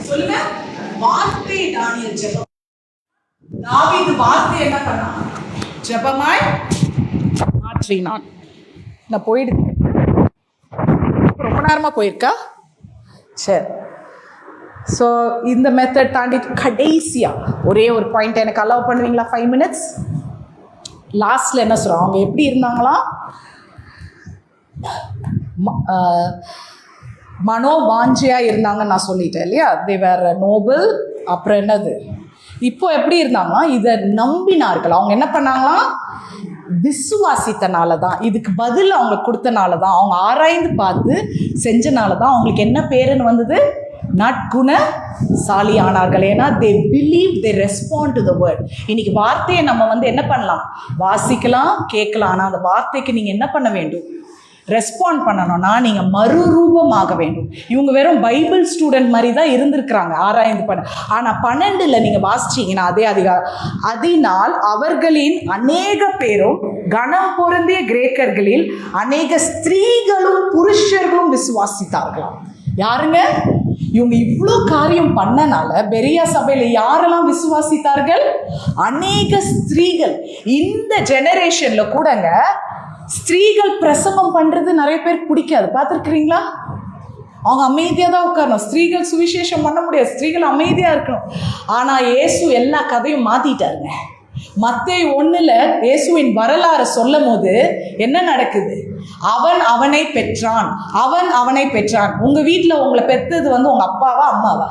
சொல்லுங்க, வார்த்தை தானியல் ஜெபம். தாவீது வார்த்தை என்ன பண்ணான்? ஜெபமாய் மாற்றினான். நான் போயிடுது, ரொம்ப நேரமா போயிருக்கா? சரி. ஸோ இந்த மெத்தட் தாண்டி கடைசியா ஒரே ஒரு பாயிண்ட் எனக்கு அலோவ் பண்ணுவீங்களா? 5 minutes. லாஸ்ட்ல என்ன சொல்றோம்? அவங்க எப்படி இருந்தாங்களாம்? மனோவாஞ்சியா இருந்தாங்கன்னு நான் சொல்லிட்டேன் இல்லையா? தே வேர் நோபல். அப்புறம் என்னது, இப்போ எப்படி இருந்தாங்கன்னா இதை நம்பினார்கள். அவங்க என்ன பண்ணாங்களாம்? விசுவாசித்தனால தான், இதுக்கு பதில் அவங்க கொடுத்தனால தான், அவங்க ஆராய்ந்து பார்த்து செஞ்சனால தான் அவங்களுக்கு என்ன பேருன்னு வந்தது? நற்குணசாலி ஆனார்கள். ஏன்னா they believe, they respond to the word. இன்னைக்கு வார்த்தையை நம்ம என்ன பண்ணலாம்? வாசிக்கலாம், கேட்கலாம். ஆனால் அந்த வார்த்தைக்கு நீங்கள் என்ன பண்ண வேண்டும்? ரெஸ்பாண்ட் பண்ணணும்னா நீங்கள் மறுரூபமாக வேண்டும். இவங்க வெறும் பைபிள் ஸ்டூடெண்ட் மாதிரி தான் இருந்திருக்கிறாங்க ஆராய்ந்து பண்ண. ஆனால் 12 நீங்கள் வாசிச்சிங்கன்னா அதே அதனால் அவர்களின் அநேக பேரும் கனம் பொருந்திய கிரேக்கர்களில் அநேக ஸ்திரீகளும் புருஷர்களும் விசுவாசித்தார்களாம். யாருங்க? இவங்க இவ்வளோ காரியம் பண்ணனால பெரியா சபையில் யாரெல்லாம் விசுவாசித்தார்கள்? அநேக ஸ்திரீகள். இந்த ஜெனரேஷன்ல கூடங்க ஸ்திரீகள் பிரசங்கம் பண்றது நிறைய பேருக்கு பிடிக்காது. பார்த்துருக்கிறீங்களா? அவங்க அமைதியாக தான் உட்காரணும். ஸ்திரீகள் சுவிசேஷம் பண்ண முடியாது, ஸ்திரீகள் அமைதியாக இருக்கணும். ஆனால் இயேசு எல்லா கதையும் மாற்றிட்டாருங்க. மத்தேயு 1 இயேசுவின் வரலாறு சொல்லும் போது என்ன நடக்குது? அவன் அவனை பெற்றான், அவன் அவனை பெற்றான். உங்கள் வீட்டில் உங்களை பெற்றது உங்கள் அப்பாவா அம்மாவா?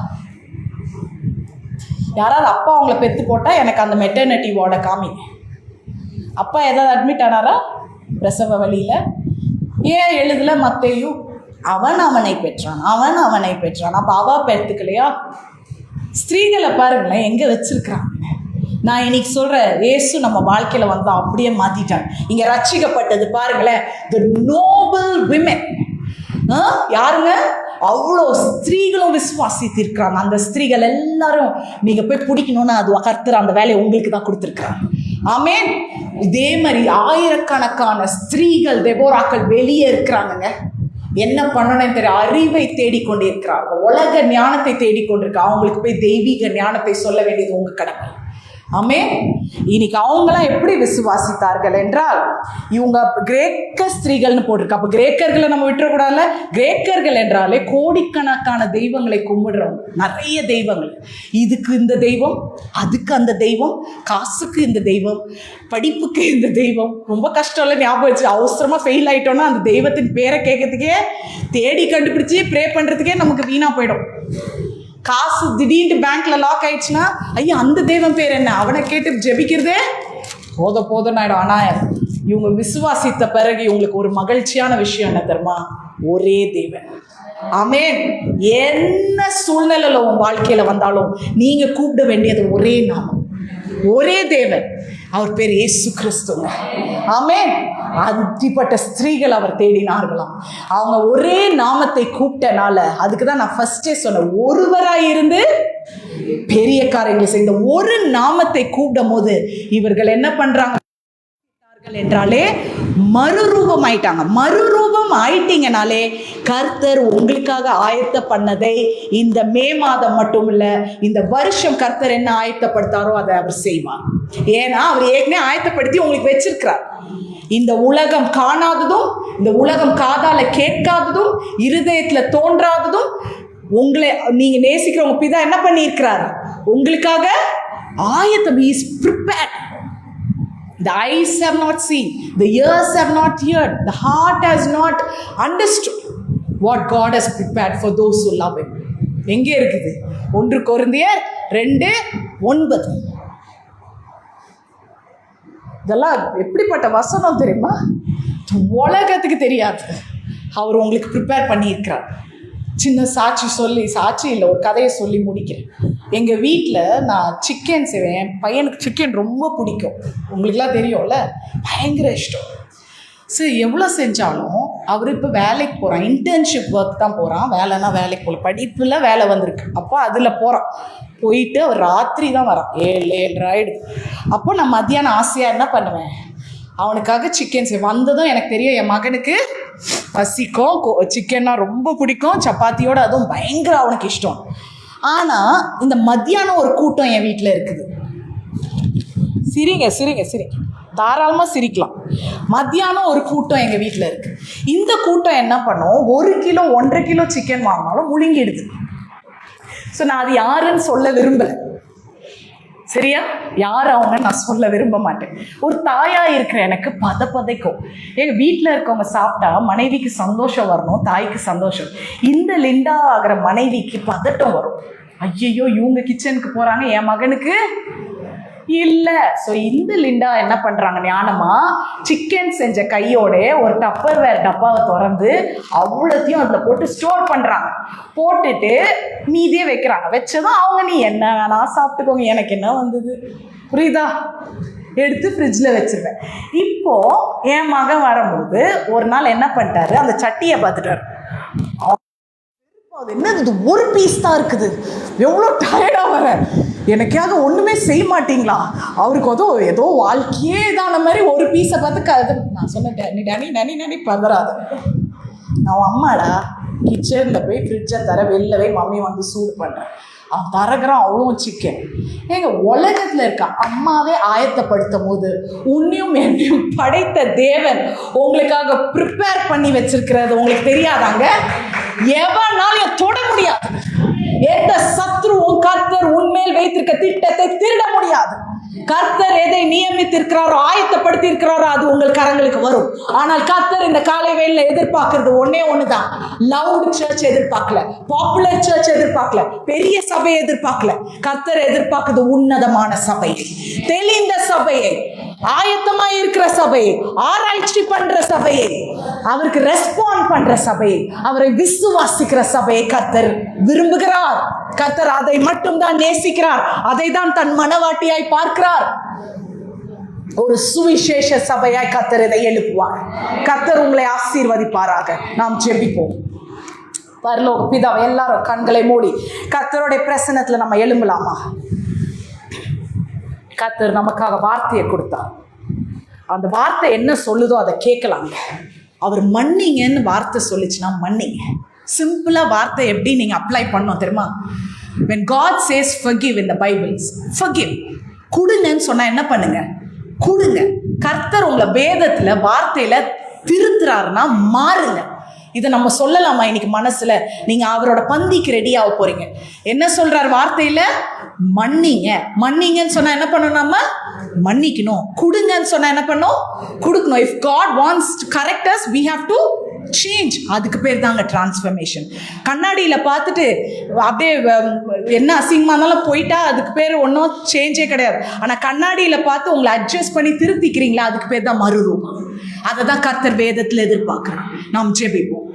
யாராவது அப்பா உங்களை பெற்று போட்டால் எனக்கு அந்த மெட்டர்னிட்டி வார்டை காமிங்க. அப்பா ஏதாவது அட்மிட் ஆனாரா பிரசவ வழியில்? ஏன் எழுதல மத்தேயு? அவன் அவனை பெற்றான், அவன் அவனை பெற்றான். அப்போ அவ பெற்றுக்கலையா? ஸ்திரீகளை பாருங்களேன் எங்கே வச்சிருக்கிறாங்க. நான் இன்னைக்கு சொல்கிறேன், இயேசு நம்ம வாழ்க்கையில் வந்தால் அப்படியே மாற்றிட்டாங்க. இங்கே ரட்சிக்கப்பட்டது பாருங்களேன், தி நோபல் விமென். யாருங்க? அவ்வளோ ஸ்திரீகளும் விசுவாசித்திருக்கிறாங்க. அந்த ஸ்திரீகள் எல்லாரும் நீங்கள் போய் பிடிக்கணும்னு அது கர்த்தர் அந்த வேலையை உங்களுக்கு தான் கொடுத்துருக்குறாங்க. ஆமென். இதே மாதிரி ஆயிரக்கணக்கான ஸ்திரீகள் தெபோராக்கள் வெளியே இருக்கிறாங்கங்க. என்ன பண்ணணும்னு தெரியும், அறிவை தேடிக்கொண்டே இருக்கிறாங்க, உலக ஞானத்தை தேடிக்கொண்டிருக்காங்க. அவங்களுக்கு போய் தெய்வீக ஞானத்தை சொல்ல வேண்டியது உங்கள் கடமை. ஆமென். இன்னைக்கு அவங்களாம் எப்படி விசுவாசித்தார்கள் என்றால், இவங்க கிரேக்க ஸ்திரீகள்னு போட்டிருக்கு. அப்போ கிரேக்கர்களை நம்ம விட்டுறக்கூடாதுல்ல. கிரேக்கர்கள் என்றாலே கோடிக்கணக்கான தெய்வங்களை கும்பிடுறவங்க, நிறைய தெய்வங்கள். இதுக்கு இந்த தெய்வம், அதுக்கு அந்த தெய்வம், காசுக்கு இந்த தெய்வம், படிப்புக்கு இந்த தெய்வம். ரொம்ப கஷ்டம் இல்லை, ஞாபகம் வச்சு. அவசரமாக ஃபெயில் ஆகிட்டோன்னா அந்த தெய்வத்தின் பேரை கேட்கறதுக்கே, தேடி கண்டுபிடிச்சி ப்ரே பண்ணுறதுக்கே நமக்கு வீணாக போயிடும். காசு திடீர்னு பேங்க்ல லாக் ஆயிடுச்சுன்னா, ஐயா அந்த தெய்வம் பேர் என்ன, அவனை கேட்டு ஜெபிக்கிறதே போதும் ஆயிடும். ஆனால் இவங்க விசுவாசித்த பிறகு இவங்களுக்கு ஒரு மகிழ்ச்சியான விஷயம் என்ன தெரியுமா? ஒரே தெய்வம். ஆமென். என்ன சூழ்நிலையில உன் வாழ்க்கையில வந்தாலும் நீங்க கூப்பிட வேண்டியது ஒரே நாமம், ஒரே தேவன். அவர் பேர் இயேசு கிறிஸ்துங்க. ஆமென். அப்படிப்பட்ட ஸ்திரீகள் அவர் தேடினார்களாம். அவங்க ஒரே நாமத்தை கூப்பிட்டனால, அதுக்கு தான் நான் ஃபர்ஸ்டே சொன்னேன், ஒருவராய் இருந்து பெரிய காரியங்களை செய்த ஒரு நாமத்தை கூப்பிடும் போது இவர்கள் என்ன பண்றாங்க என்றாலே மறுரூபம் ஆயிட்டாங்க. மறுரூபம் ஆயிட்டீங்கனாலே கர்த்தர் உங்களுக்காக ஆயத்த பண்ணதை இந்த மே மாதம் மட்டும் இல்ல, இந்த வருஷம் கர்த்தர் என்ன ஆயத்தப்படுத்தாரோ அதை அவர் செய்வார். ஏன்னா அவர் ஏற்கனவே ஆயத்தப்படுத்தி உங்களுக்கு வச்சிருக்கிறார். இந்த உலகம் காணாததும், இந்த உலகம் காதால கேட்காததும், இருதயத்துல தோன்றாததும், உங்களை நீங்க நேசிக்கிறவங்க பிதா என்ன பண்ணியிருக்கிறார்? உங்களுக்காக ஆயத்தம். He is prepared. The eyes have not seen, the ears have not heard, the heart has not understood what God has prepared for those who love Him. எங்கே இருக்குது? 1 கொரிந்தியர் 2:9. இதெல்லாம் எப்படிப்பட்ட வசனம் தெரியுமா? உலகத்துக்கு தெரியாது. அவர் உங்களுக்கு ப்ரிப்பேர் பண்ணியிருக்கிறார். சின்ன சாட்சி இல்லை, ஒரு கதையை சொல்லி முடிக்கிறேன். எங்கள் வீட்டில் நான் சிக்கன் செய்வேன். என் பையனுக்கு சிக்கன் ரொம்ப பிடிக்கும், உங்களுக்குலாம் தெரியும்ல, பயங்கர இஷ்டம். சரி, எவ்வளோ செஞ்சாலும் அவர் இப்போ வேலைக்கு போகிறான், இன்டர்ன்ஷிப் ஒர்க் தான் போகிறான். வேலைன்னா வேலைக்கு போகல, படிப்பில் வேலை வந்திருக்கு. அப்போ அதில் போகிறான். போயிட்டு அவர் ராத்திரி தான் வரான், 7-7:30 ஆகிடுது. அப்போ நான் மத்தியானம் ஆசையாக என்ன பண்ணுவேன், அவனுக்காக சிக்கன் செய்வேன். வந்ததும் எனக்கு தெரியும் என் மகனுக்கு பசிக்கும், சிக்கன்னா ரொம்ப பிடிக்கும், சப்பாத்தியோட அதுவும் பயங்கர அவனுக்கு இஷ்டம். ஆனால் இந்த மத்தியானம் ஒரு கூட்டம் என் வீட்டில் இருக்குது. சிரிங்க சிரிங்க சிரிங்க, தாராளமாக சிரிக்கலாம். மத்தியானம் ஒரு கூட்டம் எங்கள் வீட்டில் இருக்குது. இந்த கூட்டம் என்ன பண்ணும், 1 கிலோ 1.5 கிலோ சிக்கன் வாங்கினாலும் முழுங்கிடுது. ஸோ நான் அது யாருன்னு சொல்ல விரும்பலை, சரியா? யார் அவங்க நான் சொல்ல விரும்ப மாட்டேன். ஒரு தாயா இருக்கிற எனக்கு பதைக்கும். எங்கள் வீட்டில் இருக்கவங்க சாப்பிட்டா மனைவிக்கு சந்தோஷம் வரணும், தாய்க்கு சந்தோஷம். இந்த லிண்டா ஆகிற மனைவிக்கு பதட்டம் வரும். ஐயையோ இவங்க கிச்சனுக்கு போகிறாங்க, என் மகனுக்கு இல்லை. ஸோ இந்த லிண்டா என்ன பண்ணுறாங்க, ஞானமா சிக்கன் செஞ்ச கையோட ஒரு டப்பர்வேர் டப்பாவை திறந்து அவ்வளோத்தையும் அதில் போட்டு ஸ்டோர் பண்ணுறாங்க. போட்டுட்டு மீதியே வைக்கிறாங்க. வச்சதும் அவங்க நீ என்ன வேணா சாப்பிட்டுக்கோங்க, எனக்கு என்ன வந்தது, புரியுதா? எடுத்து ஃப்ரிட்ஜில் வச்சிருவேன். இப்போது என் மகன் வரும்போது ஒரு நாள் என்ன பண்ணிட்டாரு, அந்த சட்டியை பார்த்துட்டாரு. அது என்னது, இது ஒரு பீஸ் தான் இருக்குது, எவ்வளோ டயர்டாக வர, எனக்காக ஒன்றுமே செய்ய மாட்டீங்களா? அவருக்கு ஏதோ வாழ்க்கையே இதான மாதிரி ஒரு பீஸை பார்த்து நான் சொன்னேன், நனி பதறாத, நான் அம்மாடா கிச்சனில் போய் ஃப்ரிட்ஜை வெளிலவே மம்மி வந்து சூடு பண்ணுறேன். அவன் தரகிறான் அவ்வளோ சிக்கன். ஏங்க உலகத்தில் இருக்க அம்மாவே ஆயத்தப்படுத்தும் போது உன்னையும் என்னையும் படைத்த தேவன் உங்களுக்காக ப்ரிப்பேர் பண்ணி வச்சிருக்கிறது உங்களுக்கு தெரியாதாங்க? எவனாலும் தொட முடியாது. எந்த சத்ருவும் கர்த்தர் உன்மேல் வைத்திருக்க திட்டத்தை திருட முடியாது. கர்த்தர் எதை நியமித்திருக்கிறாரோ ஆயத்தப்படுத்தி இருக்கிறாரோ அது உங்கள் கரங்களுக்கு வரும். ஆனால் கர்த்தர் இந்த காலை வேளையில எதிர்பார்க்கிறது ஒண்ணுதான். லவுட் சர்ச் எதிர்பார்க்கல, பாப்புலர் சர்ச் எதிர்பார்க்கல, பெரிய சபையை எதிர்பார்க்கல. கர்த்தர் எதிர்பார்க்கிறது உன்னதமான சபை, தெளிந்த சபையை, ஆயத்தமா இருக்கிற சபையை, ஆராய்ச்சி பண்ற சபையை, அவருக்கு ரெஸ்பாண்ட் பண்ற சபையை, அவரை விசுவாசிக்கிற சபையை கர்த்தர் விரும்புகிறார். கர்த்தர் அதை மட்டும் தான் நேசிக்கிறார், அதை தான் தன் மனவாட்டியாய் பார்க்கிறார். ஒரு சுவிசேஷ சபையாய் கர்த்தர் இதை எழுப்புவார். கர்த்தர் உங்களை ஆசீர்வதிப்பாராக. நாம் ஜெபிப்போம். பரலோக பிதாவே, எல்லாரும் கண்களை மூடி கர்த்தருடைய பிரசன்னத்துல நம்ம எழும்பலாமா? கர்த்தர் நமக்காக வார்த்தையை கொடுத்தார். அந்த வார்த்தை என்ன சொல்லுதோ அதை கேட்கலாங்க. அவர் மன்னிங்கன்னு வார்த்தை சொல்லிச்சுன்னா மன்னிங்க. சிம்பிளா வார்த்தை எப்படி நீங்க அப்ளை பண்ணணும் தெரியுமா? when God says forgive in the Bible, forgive, கொடுங்கன்னு சொன்னா என்ன பண்ணுங்க, கொடுங்க. கர்த்தர் உங்களை வேதத்துல வார்த்தையில திருத்துறாருன்னா மாறுங்க. இதை நம்ம சொல்லலாமா இன்னைக்கு மனசுல? நீங்க அவரோட பந்திக்கு ரெடி ஆக போறீங்க. என்ன சொல்றாரு வார்த்தையில? மன்னிங்க. மன்னிங்கன்னு சொன்னா என்ன பண்ணணும்? நம்ம மன்னிக்கணும். கொடுங்கன்னு சொன்னா என்ன பண்ணும்? கொடுக்கணும். if God wants to correct us, we have to change. அதுக்கு பேர் தாங்க டிரான்ஸ்ஃபர்மேஷன். கண்ணாடியில பார்த்துட்டு அப்படியே என்ன அசிங்கமா இருந்தாலும் போயிட்டா அதுக்கு பேர் ஒன்றும் சேஞ்சே கிடையாது. ஆனா கண்ணாடியில பார்த்து உங்களை அட்ஜஸ்ட் பண்ணி திருத்திக்கிறீங்களா, அதுக்கு பேர் தான் மறுரூபம். அதை தான் கர்த்தர் வேதத்தில் எதிர்பார்க்கிறோம். நாம் ஜெபிப்போம்.